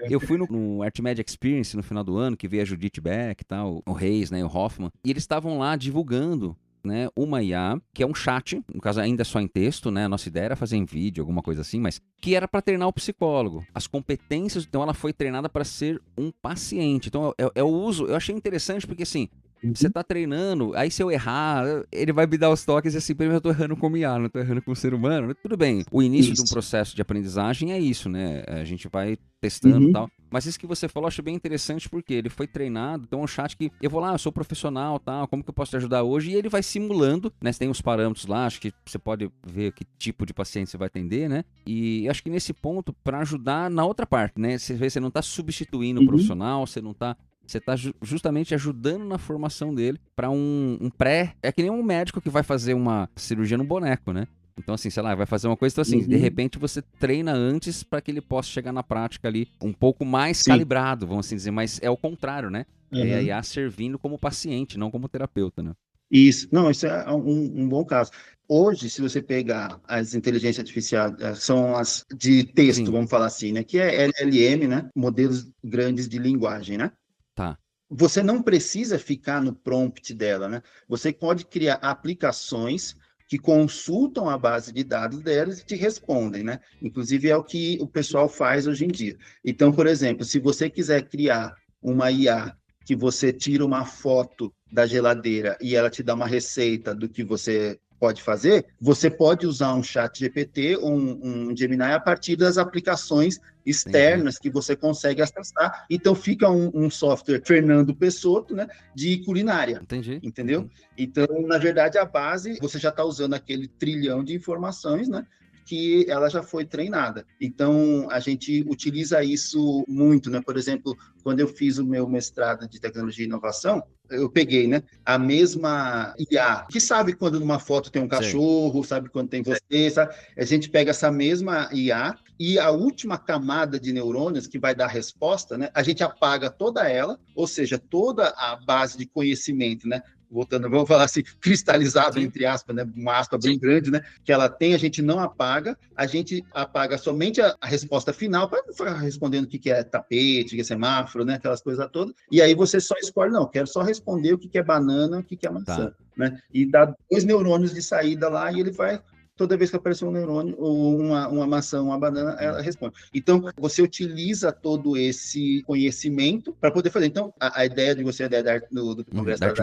Eu fui no ArtMed Experience no final do ano, que veio a Judith Beck e tal, o Reis, né? O Hoffman, e eles estavam lá divulgando, né, uma IA, que é um chat, no caso ainda só em texto, né? A nossa ideia era fazer em vídeo, alguma coisa assim, mas que era para treinar o psicólogo. As competências, então ela foi treinada para ser um paciente. Então é o uso, eu achei interessante porque assim, Você tá treinando, aí se eu errar, ele vai me dar os toques e assim, primeiro eu tô errando como IA, não tô errando como ser humano. Tudo bem, o início de um processo de aprendizagem é isso, né? A gente vai testando e tal. Mas isso que você falou, eu acho bem interessante porque ele foi treinado, então é um chat que eu vou lá, eu sou profissional, tal, como que eu posso te ajudar hoje? E ele vai simulando, né? Você tem uns parâmetros lá, acho que você pode ver que tipo de paciente você vai atender, né? E acho que nesse ponto, para ajudar na outra parte, né? Você não tá substituindo o profissional, você não tá... Você está justamente ajudando na formação dele para um pré... É que nem um médico que vai fazer uma cirurgia no boneco, né? Então, assim, sei lá, vai fazer uma coisa... Então, assim, de repente você treina antes para que ele possa chegar na prática ali um pouco mais calibrado, vamos assim dizer. Mas é o contrário, né? É a IA servindo como paciente, não como terapeuta, né? Isso. Não, isso é um bom caso. Hoje, se você pegar as inteligências artificiais, são as de texto, vamos falar assim, né? Que é LLM, né? Modelos grandes de linguagem, né? Tá. Você não precisa ficar no prompt dela, né? Você pode criar aplicações que consultam a base de dados delas e te respondem, né? Inclusive é o que o pessoal faz hoje em dia. Então, por exemplo, se você quiser criar uma IA que você tira uma foto da geladeira e ela te dá uma receita do que você pode fazer, você pode usar um chat GPT ou um Gemini a partir das aplicações externas que você consegue acessar. Então, fica um software Fernando Pessotto, né, de culinária. Entendeu? Então, na verdade, a base, você já está usando aquele trilhão de informações, né, que ela já foi treinada. Então, a gente utiliza isso muito, né? Por exemplo, quando eu fiz o meu mestrado de tecnologia e inovação, eu peguei, né, a mesma IA, que sabe quando numa foto tem um cachorro, sabe quando tem você, sabe? A gente pega essa mesma IA e a última camada de neurônios que vai dar a resposta, né, a gente apaga toda ela, ou seja, toda a base de conhecimento, né, voltando, vamos falar assim, cristalizado, entre aspas, né, uma aspa bem grande, né, que ela tem, a gente não apaga, a gente apaga somente a resposta final, para não ficar respondendo o que é tapete, o que é semáforo, né, aquelas coisas todas, e aí você só escolhe, não, quero só responder o que é banana, o que é maçã, né, e dá 2 neurônios de saída lá, e ele vai... Toda vez que aparecer um neurônio, ou uma maçã, uma banana, ela responde. Então, você utiliza todo esse conhecimento para poder fazer. Então, a ideia de você, do Congresso da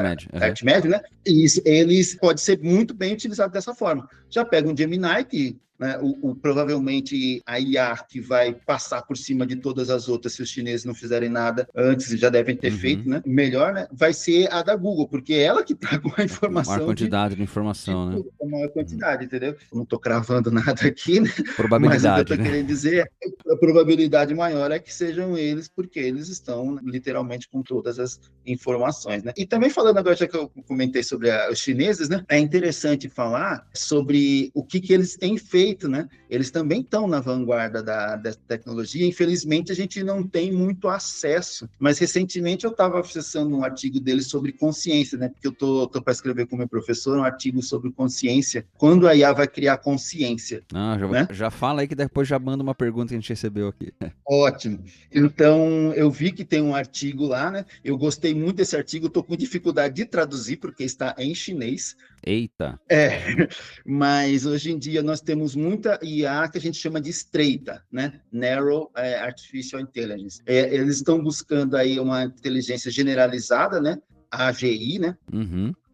ArtMed, né? Isso, eles pode ser muito bem utilizado dessa forma. Já pega um Gemini, que né, provavelmente a IA que vai passar por cima de todas as outras, se os chineses não fizerem nada antes, já devem ter feito, né? Melhor, né? Vai ser a da Google, porque é ela que está com a informação. Maior quantidade de informação, né? A maior quantidade, entendeu? Não estou cravando nada aqui, né? Probabilidade, mas o que eu estou né? querendo dizer é que a probabilidade maior é que sejam eles, porque eles estão literalmente com todas as informações, né? E também falando agora, já que eu comentei sobre os chineses, né? É interessante falar sobre o que eles têm feito, né? Eles também estão na vanguarda da tecnologia. Infelizmente, a gente não tem muito acesso. Mas, recentemente, eu estava acessando um artigo deles sobre consciência, né? Porque eu tô para escrever com o meu professor um artigo sobre consciência. Quando a IA vai criar consciência. Já fala aí que depois já manda uma pergunta que a gente recebeu aqui. Ótimo. Então, eu vi que tem um artigo lá, né? Eu gostei muito desse artigo. Estou com dificuldade de traduzir, porque está em chinês. Eita! Mas hoje em dia nós temos muita IA que a gente chama de estreita, né? Narrow Artificial Intelligence. Eles estão buscando aí uma inteligência generalizada, né? A AGI, né?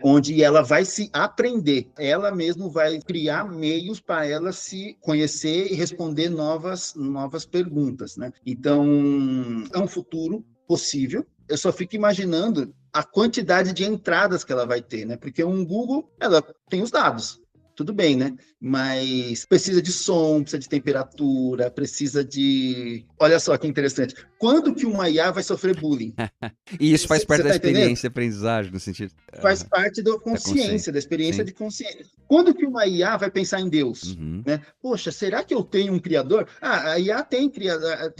Onde ela vai se aprender, ela mesma vai criar meios para ela se conhecer e responder novas perguntas, né? Então, é um futuro possível. Eu só fico imaginando a quantidade de entradas que ela vai ter, né? Porque um Google, ela tem os dados, tudo bem, né? Mas precisa de som, precisa de temperatura, precisa de... Olha só que interessante. Quando que uma IA vai sofrer bullying? E isso faz parte da experiência, aprendizagem, no sentido... Faz parte da consciência, da experiência de consciência. Quando que uma IA vai pensar em Deus? Né? Poxa, será que eu tenho um criador? A IA tem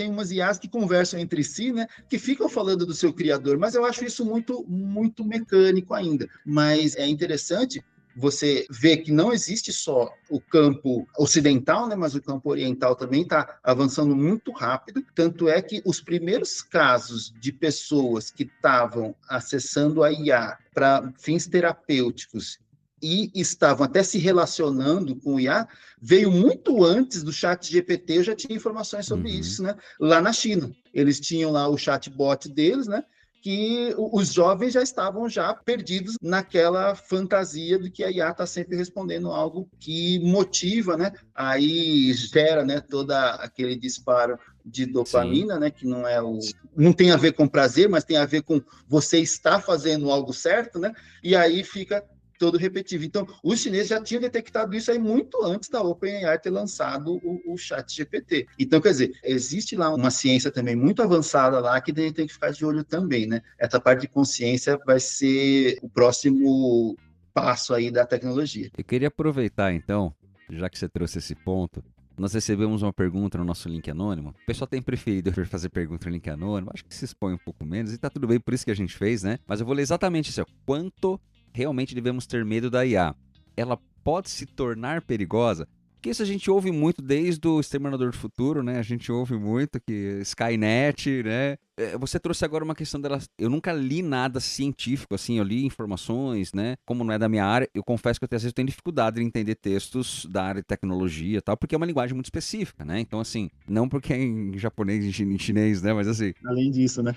umas IAs que conversam entre si, né? Que ficam falando do seu criador, mas eu acho isso muito, muito mecânico ainda. Mas é interessante você vê que não existe só o campo ocidental, né, mas o campo oriental também está avançando muito rápido, tanto é que os primeiros casos de pessoas que estavam acessando a IA para fins terapêuticos e estavam até se relacionando com o IA, veio muito antes do chat GPT. Eu já tinha informações sobre isso, né, lá na China. Eles tinham lá o chatbot deles, né, que os jovens já estavam já perdidos naquela fantasia de que a IA está sempre respondendo algo que motiva, né? Aí gera, né, todo aquele disparo de dopamina, né, que não tem a ver com prazer, mas tem a ver com você estar fazendo algo certo, né? E aí fica todo repetitivo. Então, os chineses já tinham detectado isso aí muito antes da OpenAI ter lançado o ChatGPT. Então, quer dizer, existe lá uma ciência também muito avançada lá que a gente tem que ficar de olho também, né? Essa parte de consciência vai ser o próximo passo aí da tecnologia. Eu queria aproveitar, então, já que você trouxe esse ponto, nós recebemos uma pergunta no nosso link anônimo. O pessoal tem preferido fazer pergunta no link anônimo, acho que se expõe um pouco menos, e tá tudo bem, por isso que a gente fez, né? Mas eu vou ler exatamente isso, quanto realmente devemos ter medo da IA. Ela pode se tornar perigosa? Porque isso a gente ouve muito desde o Exterminador do Futuro, né? A gente ouve muito que Skynet, né? Você trouxe agora uma questão dela. Eu nunca li nada científico, assim, eu li informações, né? Como não é da minha área, eu confesso que eu às vezes tenho dificuldade em entender textos da área de tecnologia e tal, porque é uma linguagem muito específica, né? Então, assim, não porque é em japonês, em chinês, né? Mas assim. Além disso, né?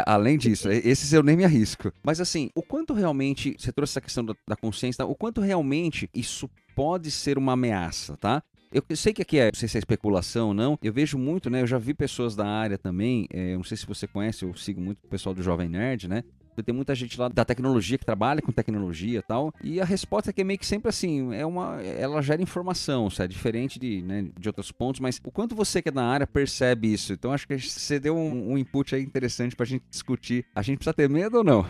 Além disso, esses eu nem me arrisco. Mas assim, o quanto realmente. Você trouxe essa questão da consciência, tá? O quanto realmente isso pode ser uma ameaça, tá? Eu sei que aqui não sei se é especulação ou não, eu vejo muito, né? Eu já vi pessoas da área também, não sei se você conhece, eu sigo muito o pessoal do Jovem Nerd, né? Tem muita gente lá da tecnologia que trabalha com tecnologia e tal, e a resposta é que é meio que sempre assim, ela gera informação, é diferente de outros pontos, mas o quanto você que é da área percebe isso? Então acho que você deu um input aí interessante pra gente discutir. A gente precisa ter medo ou não?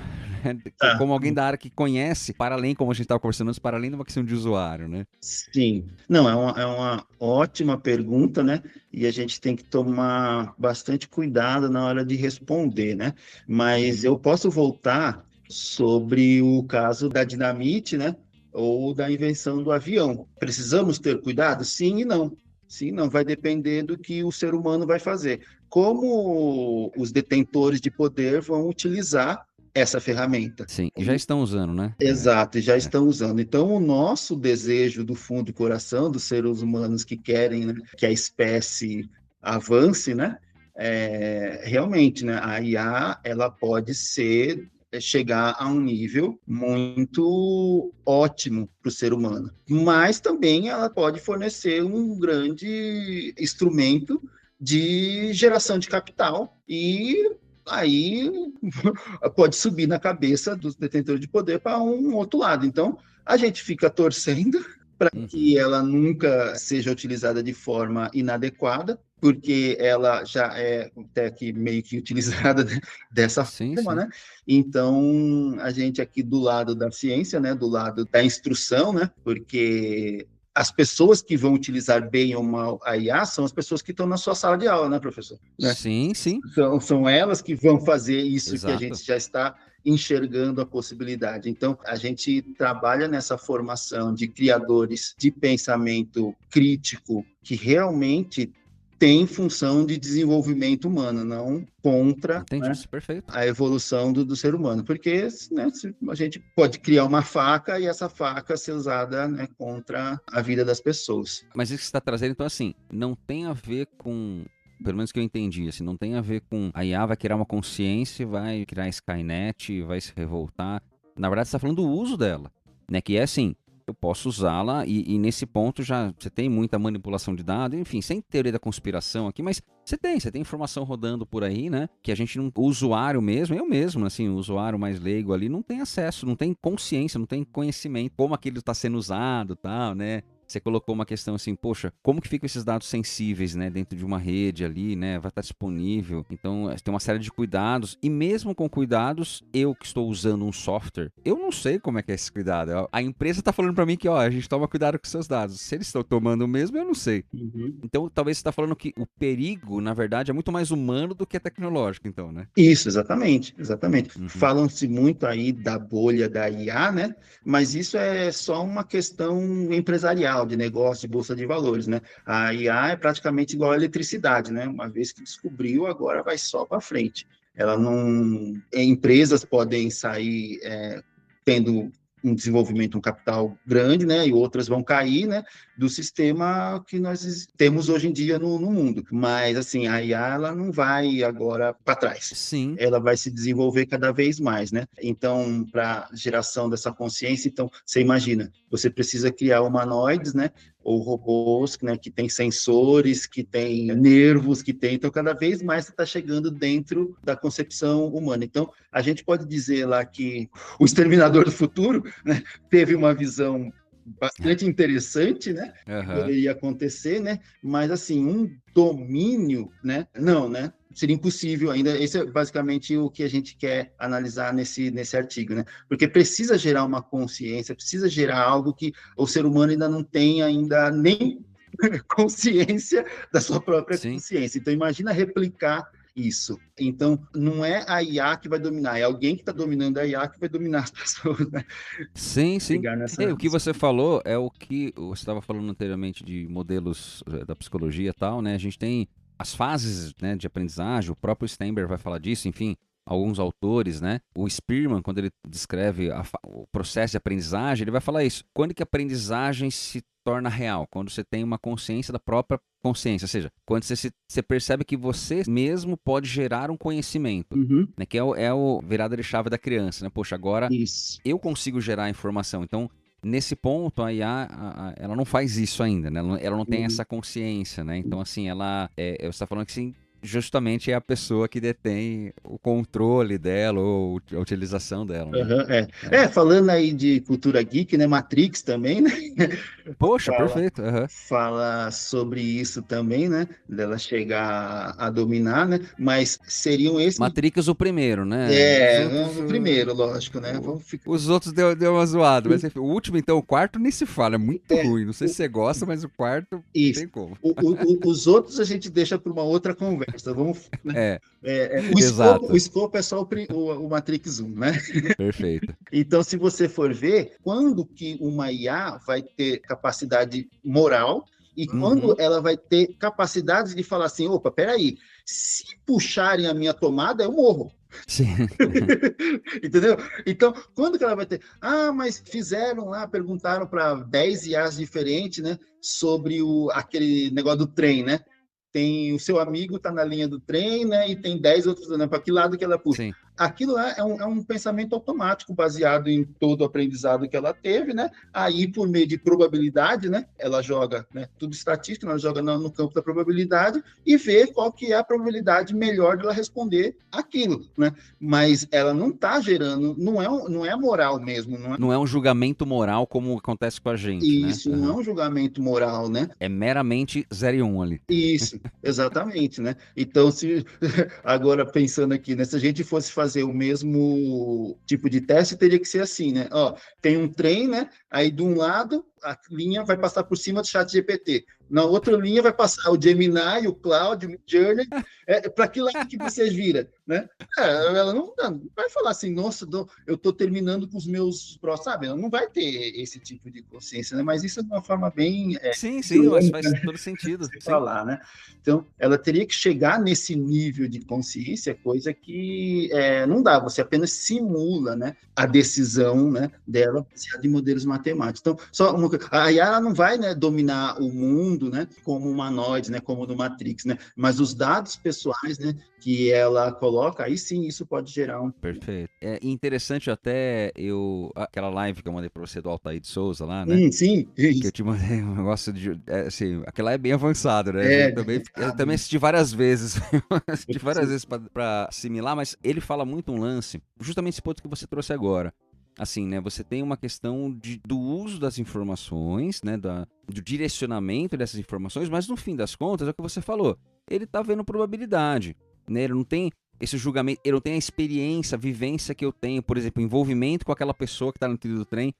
Como alguém da área que conhece, para além, como a gente estava conversando antes, para além de uma questão de usuário, né? Sim. Não, é uma ótima pergunta, né? E a gente tem que tomar bastante cuidado na hora de responder, né? Mas eu posso voltar sobre o caso da dinamite, né? Ou da invenção do avião. Precisamos ter cuidado? Sim e não. Sim, não. Vai depender do que o ser humano vai fazer. Como os detentores de poder vão utilizar essa ferramenta. Sim, e já estão usando, né? Exato, já estão usando. Então, o nosso desejo do fundo do coração dos seres humanos que querem, né, que a espécie avance, né, realmente, né, a IA ela pode chegar a um nível muito ótimo para o ser humano, mas também ela pode fornecer um grande instrumento de geração de capital e aí pode subir na cabeça dos detentores de poder para um outro lado. Então, a gente fica torcendo para que ela nunca seja utilizada de forma inadequada, porque ela já é até que meio que utilizada dessa forma, né? Então, a gente aqui do lado da ciência, né, do lado da instrução, né, porque as pessoas que vão utilizar bem ou mal a IA são as pessoas que estão na sua sala de aula, né, professor? Né? Sim, sim. São elas que vão fazer isso. Exato. Que a gente já está enxergando a possibilidade. Então, a gente trabalha nessa formação de criadores de pensamento crítico que realmente tem função de desenvolvimento humano, não contra, né, perfeito, a evolução do ser humano, porque, né, a gente pode criar uma faca e essa faca ser usada, né, contra a vida das pessoas. Mas isso que você está trazendo, então, assim, não tem a ver com, pelo menos que eu entendi, assim, não tem a ver com a IA vai criar uma consciência, vai criar Skynet, vai se revoltar. Na verdade, você está falando do uso dela, né, que é assim, eu posso usá-la e nesse ponto já você tem muita manipulação de dados, enfim, sem teoria da conspiração aqui, mas você tem informação rodando por aí, né? Que a gente não, o usuário mesmo, eu mesmo, assim, o usuário mais leigo ali não tem acesso, não tem consciência, não tem conhecimento como aquilo está sendo usado, tal, né? Você colocou uma questão assim, poxa, como que ficam esses dados sensíveis, né, dentro de uma rede ali, né, vai estar disponível. Então, tem uma série de cuidados e mesmo com cuidados, eu que estou usando um software, eu não sei como é que é esse cuidado. A empresa está falando para mim que, ó, a gente toma cuidado com seus dados. Se eles estão tomando mesmo, eu não sei. Então, talvez você está falando que o perigo, na verdade, é muito mais humano do que tecnológico, então, né? Isso, exatamente. Falam-se muito aí da bolha da IA, né? Mas isso é só uma questão empresarial, de negócio, de bolsa de valores, né? A IA é praticamente igual à eletricidade, né? Uma vez que descobriu, agora vai só para frente. Ela não... Empresas podem sair tendo um desenvolvimento, um capital grande, né, e outras vão cair, né, do sistema que nós temos hoje em dia no mundo. Mas, assim, a IA, ela não vai agora para trás. Sim. Ela vai se desenvolver cada vez mais, né? Então, para geração dessa consciência, então, você imagina, você precisa criar humanoides, né, ou robôs, né, que tem sensores, que tem nervos, então cada vez mais está chegando dentro da concepção humana. Então, a gente pode dizer lá que o Exterminador do Futuro, né, teve uma visão bastante interessante, né, que poderia acontecer, né, mas assim, um domínio, né, não, né, seria impossível ainda. Esse é basicamente o que a gente quer analisar nesse artigo, né? Porque precisa gerar uma consciência, precisa gerar algo que o ser humano ainda não tem ainda nem consciência da sua própria consciência. Então, imagina replicar isso. Então, não é a IA que vai dominar, é alguém que está dominando a IA que vai dominar as pessoas, né? Sim. O que você falou é o que você estava falando anteriormente de modelos da psicologia e tal, né? A gente tem as fases, né, de aprendizagem, o próprio Steinberg vai falar disso, enfim, alguns autores, né? O Spearman, quando ele descreve o processo de aprendizagem, ele vai falar isso. Quando que a aprendizagem se torna real? Quando você tem uma consciência da própria consciência, ou seja, quando você percebe que você mesmo pode gerar um conhecimento, né? Que é o virada de chave da criança, né? Poxa, agora eu consigo gerar informação. Então, nesse ponto, a IA, ela não faz isso ainda, né? Ela não tem essa consciência, né? Então, assim, você está falando que, sim, justamente é a pessoa que detém o controle dela ou a utilização dela. Né? Falando aí de cultura geek, né? Matrix também, né? Poxa, perfeito. Fala sobre isso também, né? Dela chegar a dominar, né? Mas seriam esses... Matrix o primeiro, né? O primeiro, lógico, né? Os outros deu uma zoada, mas enfim, o último, então, o quarto nem se fala, é muito ruim. Não sei se você gosta, mas o quarto não tem como. Os outros a gente deixa para uma outra conversa. Vamos, né? O escopo é só o Matrix 1, né? Perfeito. Então, se você for ver, quando que uma IA vai ter capacidade moral e quando ela vai ter capacidade de falar assim, opa, peraí, se puxarem a minha tomada, eu morro. Sim. Entendeu? Então, quando que ela vai ter? Mas fizeram lá, perguntaram para 10 IAs diferentes, né, sobre aquele negócio do trem, né? Tem o seu amigo está na linha do trem, né? E tem 10 outros, né? Para que lado que ela puxa? Sim. Aquilo lá é um pensamento automático, baseado em todo o aprendizado que ela teve, né? Aí, por meio de probabilidade, né? Ela joga, né? Tudo estatístico, ela joga no campo da probabilidade e vê qual que é a probabilidade melhor de ela responder aquilo, né? Mas ela não está gerando, não é moral mesmo. Não é um julgamento moral como acontece com a gente, Isso, né? Não é um julgamento moral, né? É meramente 0 e 1 ali. Isso, exatamente, né? Então, agora pensando aqui, né? Se a gente fosse fazer o mesmo tipo de teste, teria que ser assim, né? Tem um trem, né? Aí de um lado a linha vai passar por cima do ChatGPT, na outra linha vai passar o Gemini, o Claude, o Midjourney. Para que lado que você vira, né? Ela não vai falar assim, nossa, eu estou terminando com os meus próximos, sabe? Ela não vai ter esse tipo de consciência, né? Mas isso é de uma forma bem... sim, isso faz todo sentido. Falar, né? Então, ela teria que chegar nesse nível de consciência, coisa que não dá, você apenas simula, né, a decisão, né, dela baseada em modelos matemáticos. Então, a IA não vai, né, dominar o mundo, né, como humanoide, né, como no Matrix, né, mas os dados pessoais, né, que ela coloca, aí sim isso pode gerar um... Perfeito. É interessante até aquela live que eu mandei para você do Altair de Souza lá, né? Sim. Que eu te mandei um negócio de... assim, aquela é bem avançado, né? Eu também assisti várias vezes. Assisti várias vezes para assimilar, mas ele fala muito um lance, justamente esse ponto que você trouxe agora. Assim, né? Você tem uma questão do uso das informações, né? Do direcionamento dessas informações, mas no fim das contas, é o que você falou. Ele tá vendo probabilidade, né? Ele não tem esse julgamento, ele não tem a experiência, a vivência que eu tenho, por exemplo, envolvimento com aquela pessoa que tá no trilho do trem.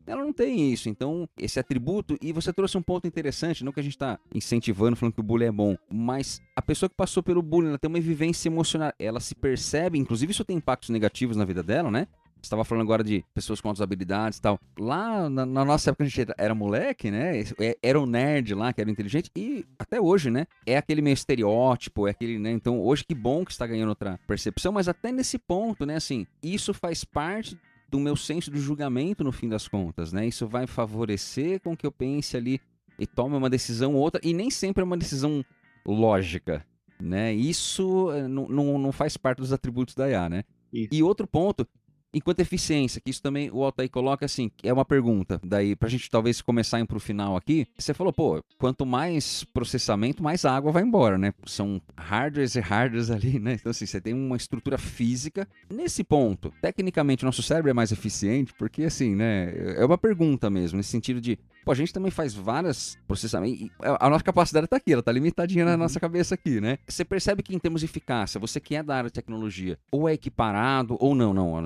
Ela não tem isso, então esse atributo, e você trouxe um ponto interessante, não que a gente tá incentivando, falando que o bullying é bom, mas a pessoa que passou pelo bullying, ela tem uma vivência emocional, ela se percebe, inclusive isso tem impactos negativos na vida dela, né? Você estava falando agora de pessoas com outras habilidades e tal. Lá, na nossa época, a gente era moleque, né? Era o nerd lá, que era inteligente. E até hoje, né? É aquele meio estereótipo, é aquele, né? Então, hoje, que bom que está ganhando outra percepção. Mas até nesse ponto, né? Assim, isso faz parte do meu senso de julgamento no fim das contas, né? Isso vai favorecer com que eu pense ali e tome uma decisão ou outra, e nem sempre é uma decisão lógica, né? Isso não faz parte dos atributos da IA, né? Isso. E outro ponto, enquanto eficiência, que isso também o Altair coloca assim, é uma pergunta, daí pra gente talvez começar a ir pro final aqui, você falou, pô, quanto mais processamento, mais água vai embora, né? São hardwares e hardwares ali, né? Então assim, você tem uma estrutura física. Nesse ponto, tecnicamente, o nosso cérebro é mais eficiente, porque assim, né, é uma pergunta mesmo, nesse sentido de, pô, a gente também faz vários processamentos, e a nossa capacidade tá aqui, ela tá limitadinha na nossa cabeça aqui, né? Você percebe que em termos de eficácia, você que é da área de tecnologia, ou é equiparado, ou não, a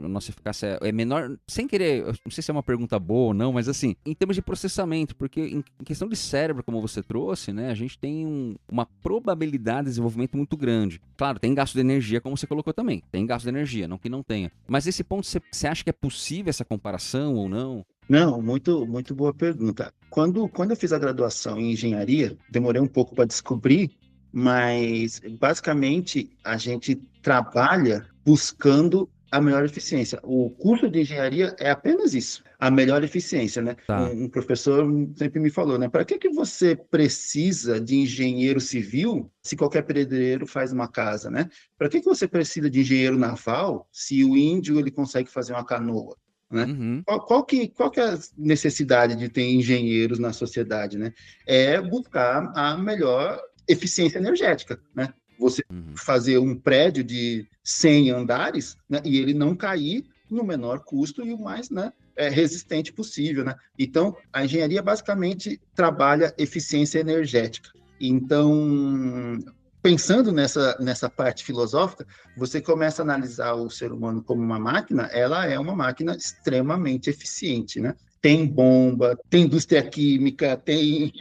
nossa eficácia é menor, sem querer, eu não sei se é uma pergunta boa ou não, mas assim, em termos de processamento, porque em questão de cérebro, como você trouxe, né, a gente tem uma probabilidade de desenvolvimento muito grande. Claro, tem gasto de energia, como você colocou também, tem gasto de energia, não que não tenha. Mas esse ponto, você acha que é possível essa comparação ou não? Não, muito boa pergunta. Quando eu fiz a graduação em engenharia, demorei um pouco para descobrir, mas basicamente a gente trabalha buscando a melhor eficiência. O curso de engenharia é apenas isso, a melhor eficiência, né? Tá. Um professor sempre me falou, né? Para que você precisa de engenheiro civil se qualquer pedreiro faz uma casa, né? Para que você precisa de engenheiro naval se o índio ele consegue fazer uma canoa? Né? Uhum. Qual que é a necessidade de ter engenheiros na sociedade, né? É buscar a melhor eficiência energética, né? Você fazer um prédio de 100 andares, né, e ele não cair no menor custo e o mais, né, resistente possível, né? Então, a engenharia basicamente trabalha eficiência energética. Então, pensando nessa parte filosófica, você começa a analisar o ser humano como uma máquina, ela é uma máquina extremamente eficiente, né? Tem bomba, tem indústria química, tem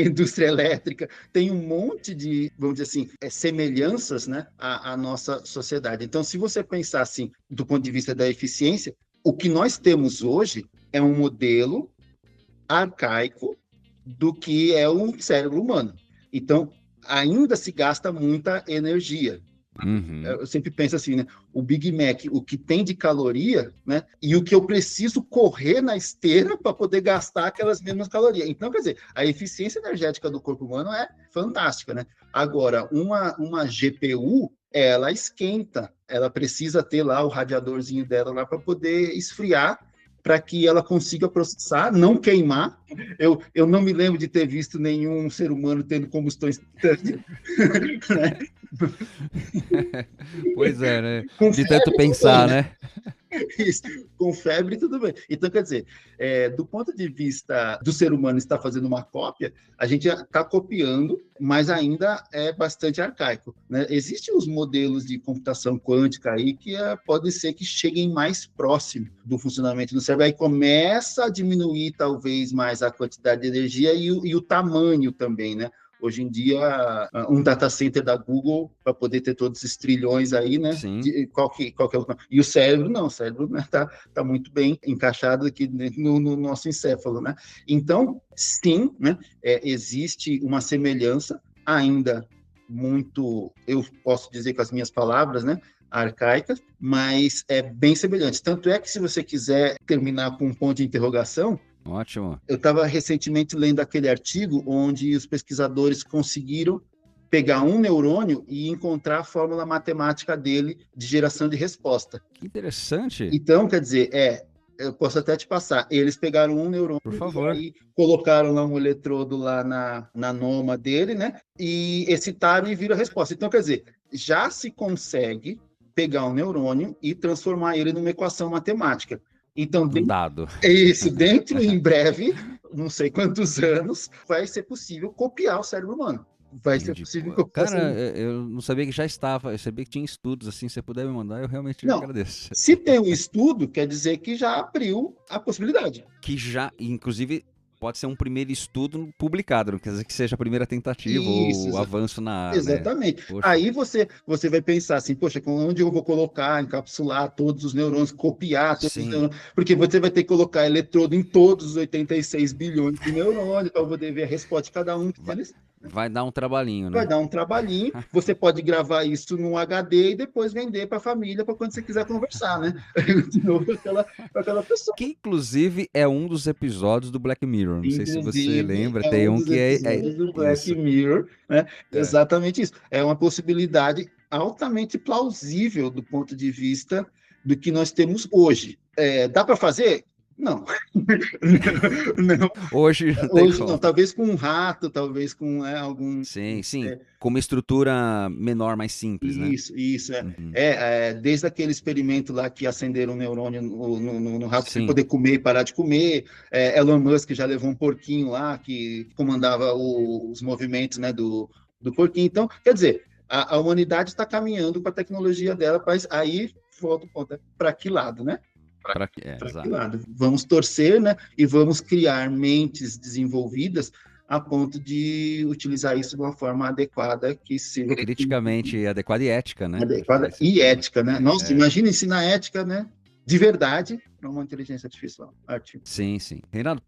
indústria elétrica, tem um monte de, vamos dizer assim, semelhanças, né, à nossa sociedade. Então, se você pensar assim, do ponto de vista da eficiência, o que nós temos hoje é um modelo arcaico do que é um cérebro humano. Então, ainda se gasta muita energia. Uhum. Eu sempre penso assim, né? O Big Mac, o que tem de caloria, né? E o que eu preciso correr na esteira para poder gastar aquelas mesmas calorias. Então, quer dizer, a eficiência energética do corpo humano é fantástica, né? Agora, uma GPU, ela esquenta, ela precisa ter lá o radiadorzinho dela lá para poder esfriar, para que ela consiga processar, não queimar. Eu não me lembro de ter visto nenhum ser humano tendo combustão instantânea. Pois é, né? De tanto pensar, né? Isso, com febre, tudo bem. Então, quer dizer, do ponto de vista do ser humano estar fazendo uma cópia, a gente está copiando, mas ainda é bastante arcaico, né? Existem os modelos de computação quântica aí que pode ser que cheguem mais próximo do funcionamento do cérebro, aí começa a diminuir talvez mais a quantidade de energia e o tamanho também, né? Hoje em dia, um data center da Google, para poder ter todos esses trilhões aí, né? Qual que é o... E o cérebro, não, o cérebro tá muito bem encaixado aqui no nosso encéfalo, né? Então, sim, né? Existe uma semelhança ainda muito, eu posso dizer com as minhas palavras, né? Arcaicas, mas é bem semelhante. Tanto é que se você quiser terminar com um ponto de interrogação, ótimo. Eu estava recentemente lendo aquele artigo onde os pesquisadores conseguiram pegar um neurônio e encontrar a fórmula matemática dele de geração de resposta. Que interessante. Então, quer dizer, eu posso até te passar. Eles pegaram um neurônio, por favor, e colocaram lá um eletrodo lá na noma dele, né? E excitaram e viram a resposta. Então, quer dizer, já se consegue pegar um neurônio e transformar ele numa equação matemática. Então, dado. Dentro em breve, não sei quantos anos, vai ser possível copiar o cérebro humano. Vai ser possível copiar. Cara, eu não sabia que já estava, eu sabia que tinha estudos assim, se você puder me mandar, eu realmente agradeço. Se tem um estudo, quer dizer que já abriu a possibilidade. Que já, inclusive, pode ser um primeiro estudo publicado, não quer dizer que seja a primeira tentativa ou avanço na área. Exatamente. Né? Aí você vai pensar assim, poxa, onde eu vou colocar, encapsular todos os neurônios, copiar todos os neurônios, porque você vai ter que colocar eletrodo em todos os 86 bilhões de neurônios para poder ver a resposta de cada um. Vai dar um trabalhinho, né? Vai dar um trabalhinho. Você pode gravar isso num HD e depois vender para a família para quando você quiser conversar, né? De novo com aquela pessoa. Que, inclusive, é um dos episódios do Black Mirror. Não sei se você lembra. Tem um um dos que é episódios do Black isso. Mirror, né? É. Exatamente isso. É uma possibilidade altamente plausível do ponto de vista do que nós temos hoje. Dá para fazer? Não. Não. Hoje não tem como. Não. Talvez com um rato, talvez com algum... Sim. Com uma estrutura menor, mais simples, né? Isso. Uhum. Desde aquele experimento lá que acenderam um neurônio no rato para Sim. poder comer e parar de comer. Elon Musk já levou um porquinho lá que comandava os movimentos, né, do porquinho. Então, quer dizer, a humanidade está caminhando com a tecnologia dela, mas aí volta o ponto, para que lado, né? Para que lado? Vamos torcer, né? E vamos criar mentes desenvolvidas a ponto de utilizar isso de uma forma adequada, que seja... Criticamente adequada e ética, né? Adequada e ética, né? Nossa, imagina ensinar ética, né? De verdade, para uma inteligência artificial. Sim. Reinaldo,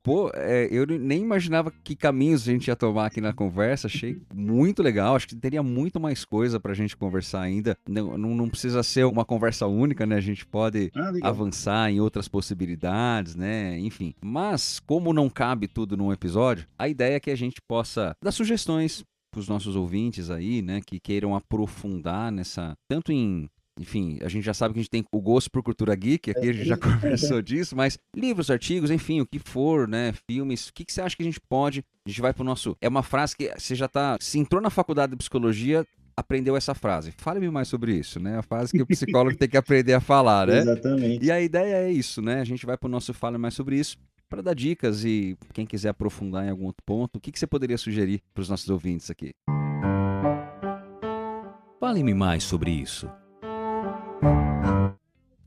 eu nem imaginava que caminhos a gente ia tomar aqui na conversa. Achei muito legal. Acho que teria muito mais coisa para a gente conversar ainda. Não precisa ser uma conversa única, né? A gente pode avançar em outras possibilidades, né? Enfim. Mas, como não cabe tudo num episódio, a ideia é que a gente possa dar sugestões para os nossos ouvintes aí, né? Que queiram aprofundar nessa... Tanto em... Enfim, a gente já sabe que a gente tem o gosto por cultura geek, aqui a gente já conversou disso, mas livros, artigos, enfim, o que for, né, filmes, o que você acha que a gente pode... A gente vai pro nosso... É uma frase que você já tá... Se entrou na faculdade de psicologia, aprendeu essa frase. Fale-me mais sobre isso, né? A frase que o psicólogo tem que aprender a falar, né? Exatamente. E a ideia é isso, né? A gente vai pro nosso Fale Mais Sobre Isso para dar dicas e quem quiser aprofundar em algum outro ponto, o que você poderia sugerir para os nossos ouvintes aqui? Fale-me mais sobre isso.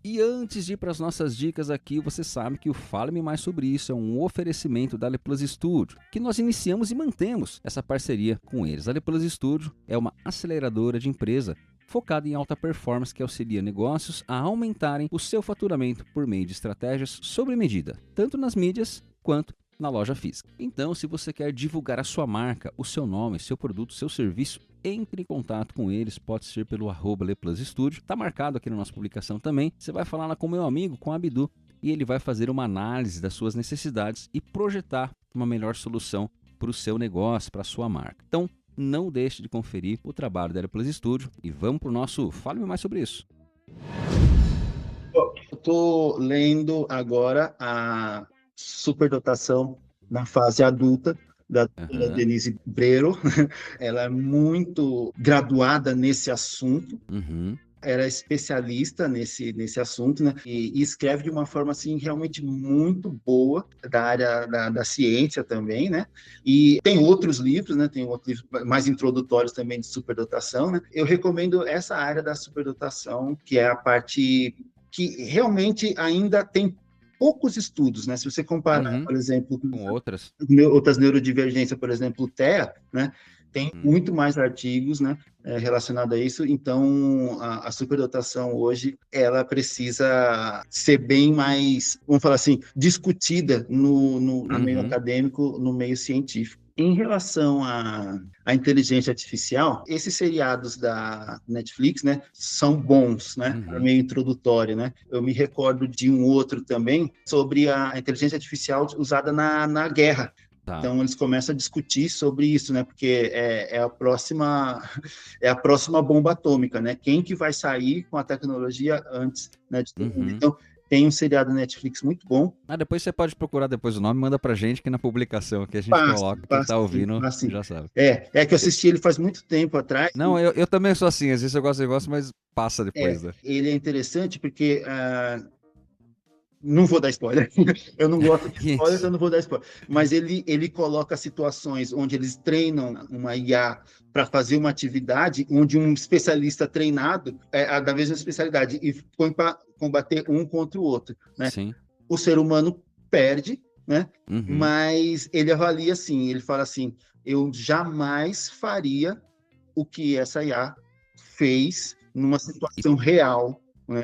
E antes de ir para as nossas dicas aqui, você sabe que o Fale-me Mais Sobre Isso é um oferecimento da Leplus Studio, que nós iniciamos e mantemos essa parceria com eles. A Leplus Studio é uma aceleradora de empresa focada em alta performance que auxilia negócios a aumentarem o seu faturamento por meio de estratégias sob medida, tanto nas mídias quanto na loja física. Então, se você quer divulgar a sua marca, o seu nome, seu produto, seu serviço, entre em contato com eles, pode ser pelo @LeplusStudio, está marcado aqui na nossa publicação também. Você vai falar lá com o meu amigo, com o Abdu, e ele vai fazer uma análise das suas necessidades e projetar uma melhor solução para o seu negócio, para a sua marca. Então, não deixe de conferir o trabalho da Leplus Studio e vamos para o nosso Fale-me Mais Sobre Isso. Eu estou lendo agora a Superdotação na fase adulta, da Denise Brero. Ela é muito graduada nesse assunto. Ela é especialista nesse assunto, né? E escreve de uma forma assim realmente muito boa da área da ciência também, né? E tem outros livros, né? Tem outros livros mais introdutórios também de superdotação, né? Eu recomendo essa área da superdotação, que é a parte que realmente ainda tem poucos estudos, né? Se você comparar, por exemplo, com outras neurodivergências, por exemplo, o TEA, né? Tem muito mais artigos, né, relacionados a isso. Então, a superdotação hoje, ela precisa ser bem mais, vamos falar assim, discutida no meio acadêmico, no meio científico. Em relação à inteligência artificial, esses seriados da Netflix, né, são bons, né, meio introdutório, né. Eu me recordo de um outro também sobre a inteligência artificial usada na guerra. Tá. Então eles começam a discutir sobre isso, né? Porque é a próxima bomba atômica, né? Quem que vai sair com a tecnologia antes, né? De todo mundo. Então tem um seriado Netflix muito bom. Depois você pode procurar depois o nome, manda pra gente que na publicação que a gente coloca, quem tá ouvindo já sabe. É que eu assisti ele faz muito tempo atrás. Não, eu também sou assim, às vezes eu gosto, mas passa depois. Né? Ele é interessante porque não vou dar spoiler. Eu não gosto de spoilers, eu não vou dar spoiler. Mas ele coloca situações onde eles treinam uma IA para fazer uma atividade onde um especialista treinado é da mesma especialidade e põe para combater um contra o outro, né? Sim. O ser humano perde, né? Mas ele avalia assim, ele fala assim, eu jamais faria o que essa IA fez numa situação real. Né?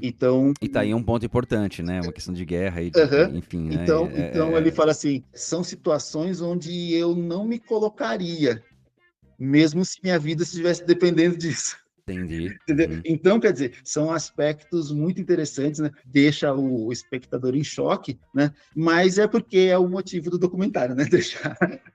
Então, e tá aí um ponto importante, né? Uma questão de guerra e enfim. Então ele fala assim, são situações onde eu não me colocaria mesmo se minha vida estivesse dependendo disso. Entendi. Entendeu? Então, quer dizer, são aspectos muito interessantes, né? Deixa o espectador em choque, né? Mas é porque é o motivo do documentário, né?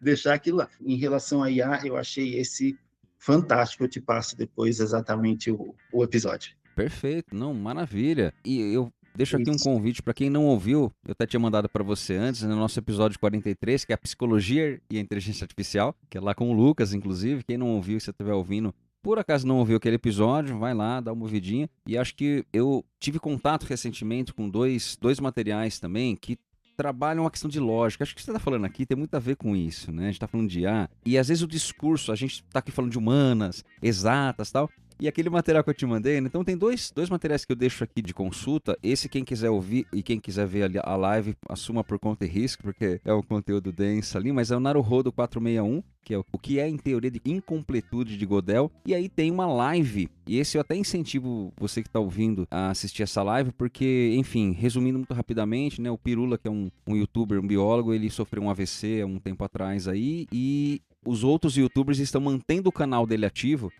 Deixar aquilo lá. Em relação a IA, eu achei esse fantástico. Eu te passo depois exatamente o episódio. Perfeito, não, maravilha. E eu deixo aqui um Isso. convite para quem não ouviu, eu até tinha mandado para você antes, no nosso episódio 43, que é a psicologia e a inteligência artificial, que é lá com o Lucas, inclusive. Quem não ouviu, se você estiver ouvindo, por acaso não ouviu aquele episódio, vai lá, dá uma ouvidinha. E acho que eu tive contato recentemente com dois materiais também que trabalham a questão de lógica. Acho que o que você está falando aqui tem muito a ver com isso, né? A gente está falando de IA, e às vezes o discurso, a gente está aqui falando de humanas, exatas e tal, e aquele material que eu te mandei, né? Então tem dois materiais que eu deixo aqui de consulta. Esse, quem quiser ouvir e quem quiser ver ali a live, assuma por conta e risco, porque é um conteúdo denso ali, mas é o Naruhodo 461, que é o que é em teoria de incompletude de Gödel. E aí tem uma live, e esse eu até incentivo você que está ouvindo a assistir essa live, porque, enfim, resumindo muito rapidamente, né? O Pirula, que é um youtuber, um biólogo, ele sofreu um AVC há um tempo atrás aí, e os outros youtubers estão mantendo o canal dele ativo,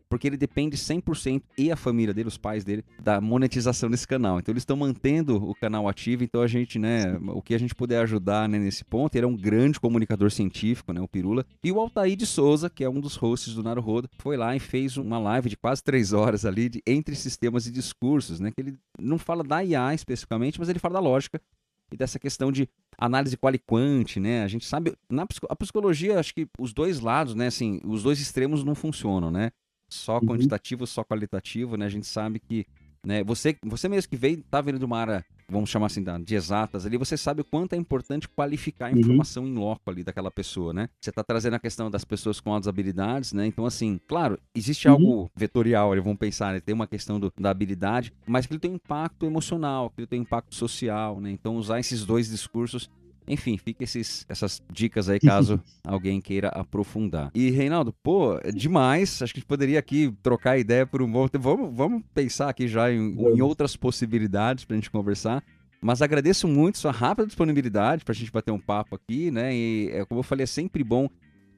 porque ele depende 100%, e a família dele, os pais dele, da monetização desse canal. Então eles estão mantendo o canal ativo, então a gente, né, o que a gente puder ajudar, né, nesse ponto. Ele é um grande comunicador científico, né, o Pirula. E o Altair de Souza, que é um dos hosts do Naruhodo, foi lá e fez uma live de quase 3 horas ali, entre sistemas e discursos, né, que ele não fala da IA especificamente, mas ele fala da lógica e dessa questão de análise qual e quant, né? A gente sabe, a psicologia, acho que os dois lados, né, assim, os dois extremos não funcionam, né? Só quantitativo, só qualitativo, né? A gente sabe que, né, você mesmo que tá vindo de uma área, vamos chamar assim, de exatas ali, você sabe o quanto é importante qualificar a informação em loco ali daquela pessoa, né? Você tá trazendo a questão das pessoas com altas habilidades, né? Então, assim, claro, existe algo vetorial, vamos pensar, né? Tem uma questão da habilidade, mas que ele tem um impacto emocional, que ele tem um impacto social, né? Então, usar esses dois discursos. Enfim, fica essas dicas aí caso alguém queira aprofundar. E, Reinaldo, pô, é demais. Acho que a gente poderia aqui trocar ideia por um bom tempo. Vamos pensar aqui já em outras possibilidades pra gente conversar. Mas agradeço muito sua rápida disponibilidade pra gente bater um papo aqui, né? E, como eu falei, é sempre bom.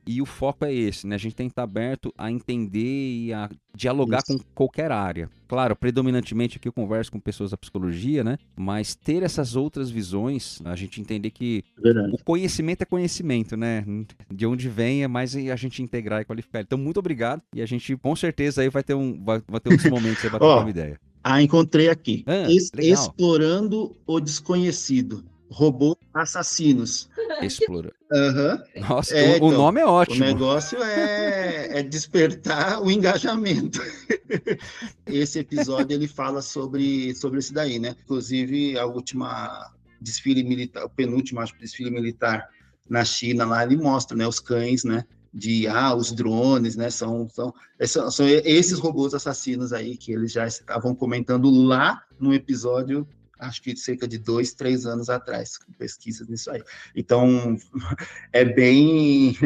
E o foco é esse, né? A gente tem que estar aberto a entender e a dialogar com qualquer área. Claro, predominantemente aqui eu converso com pessoas da psicologia, né? Mas ter essas outras visões, a gente entender que o conhecimento é conhecimento, né? De onde vem é mais a gente integrar e qualificar. Então, muito obrigado. E a gente, com certeza, aí vai ter outros momentos aí pra trocar uma ideia. Encontrei aqui. Legal. Explorando o desconhecido. Robôs assassinos. Explora. Nossa, o Então, nome é ótimo. O negócio é despertar o engajamento. Esse episódio ele fala sobre isso daí, né? Inclusive, a última desfile militar, o penúltimo, acho, desfile militar na China, lá ele mostra, né, os cães, né? Os drones, né? São esses robôs assassinos aí que eles já estavam comentando lá no episódio, acho que cerca de 2, 3 anos atrás, com pesquisas nisso aí. Então, é bem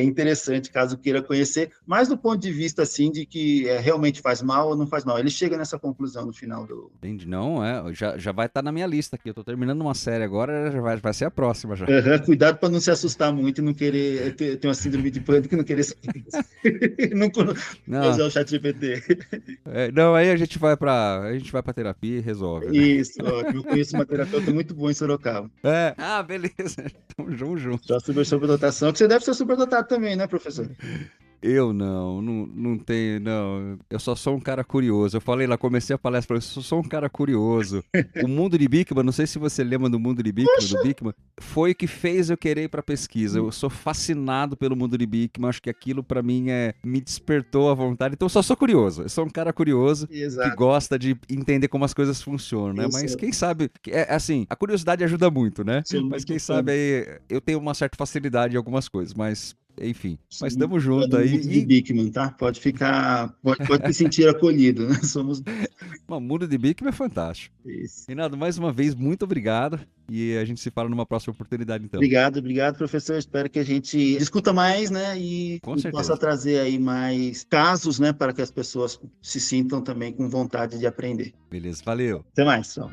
interessante, caso queira conhecer, mas do ponto de vista, assim, de que realmente faz mal ou não faz mal. Ele chega nessa conclusão no final do... Entendi. Não, já vai estar na minha lista aqui. Eu tô terminando uma série agora, já vai ser a próxima já. Cuidado para não se assustar muito e não querer ter uma síndrome de pânico e não querer não usar o ChatGPT. Não, aí a gente vai para terapia e resolve. Né? Isso, ótimo. Eu conheço uma terapeuta muito boa em Sorocaba. Beleza. Tamo junto. Só sobre superdotação, que você deve ser superdotado também, né, professor? Eu não tenho, não. Eu só sou um cara curioso. Eu falei lá, comecei a palestra, eu sou um cara curioso. O Mundo de Beakman, não sei se você lembra do Mundo de Beakman, do Beakman, foi o que fez eu querer ir pra pesquisa. Eu sou fascinado pelo Mundo de Beakman, acho que aquilo pra mim me despertou a vontade. Então eu só sou curioso. Eu sou um cara curioso. Exato. Que gosta de entender como as coisas funcionam, né? Mas quem sabe, assim, a curiosidade ajuda muito, né? Mas quem sabe aí, eu tenho uma certa facilidade em algumas coisas, mas... Enfim, mas estamos juntos aí. De Beakman, tá? Pode se sentir acolhido, né? O Mundo de Beakman é fantástico. Isso. Reinaldo, mais uma vez, muito obrigado. E a gente se fala numa próxima oportunidade, então. Obrigado, professor. Espero que a gente discuta mais, né? E possa trazer aí mais casos, né? Para que as pessoas se sintam também com vontade de aprender. Beleza, valeu. Até mais, pessoal.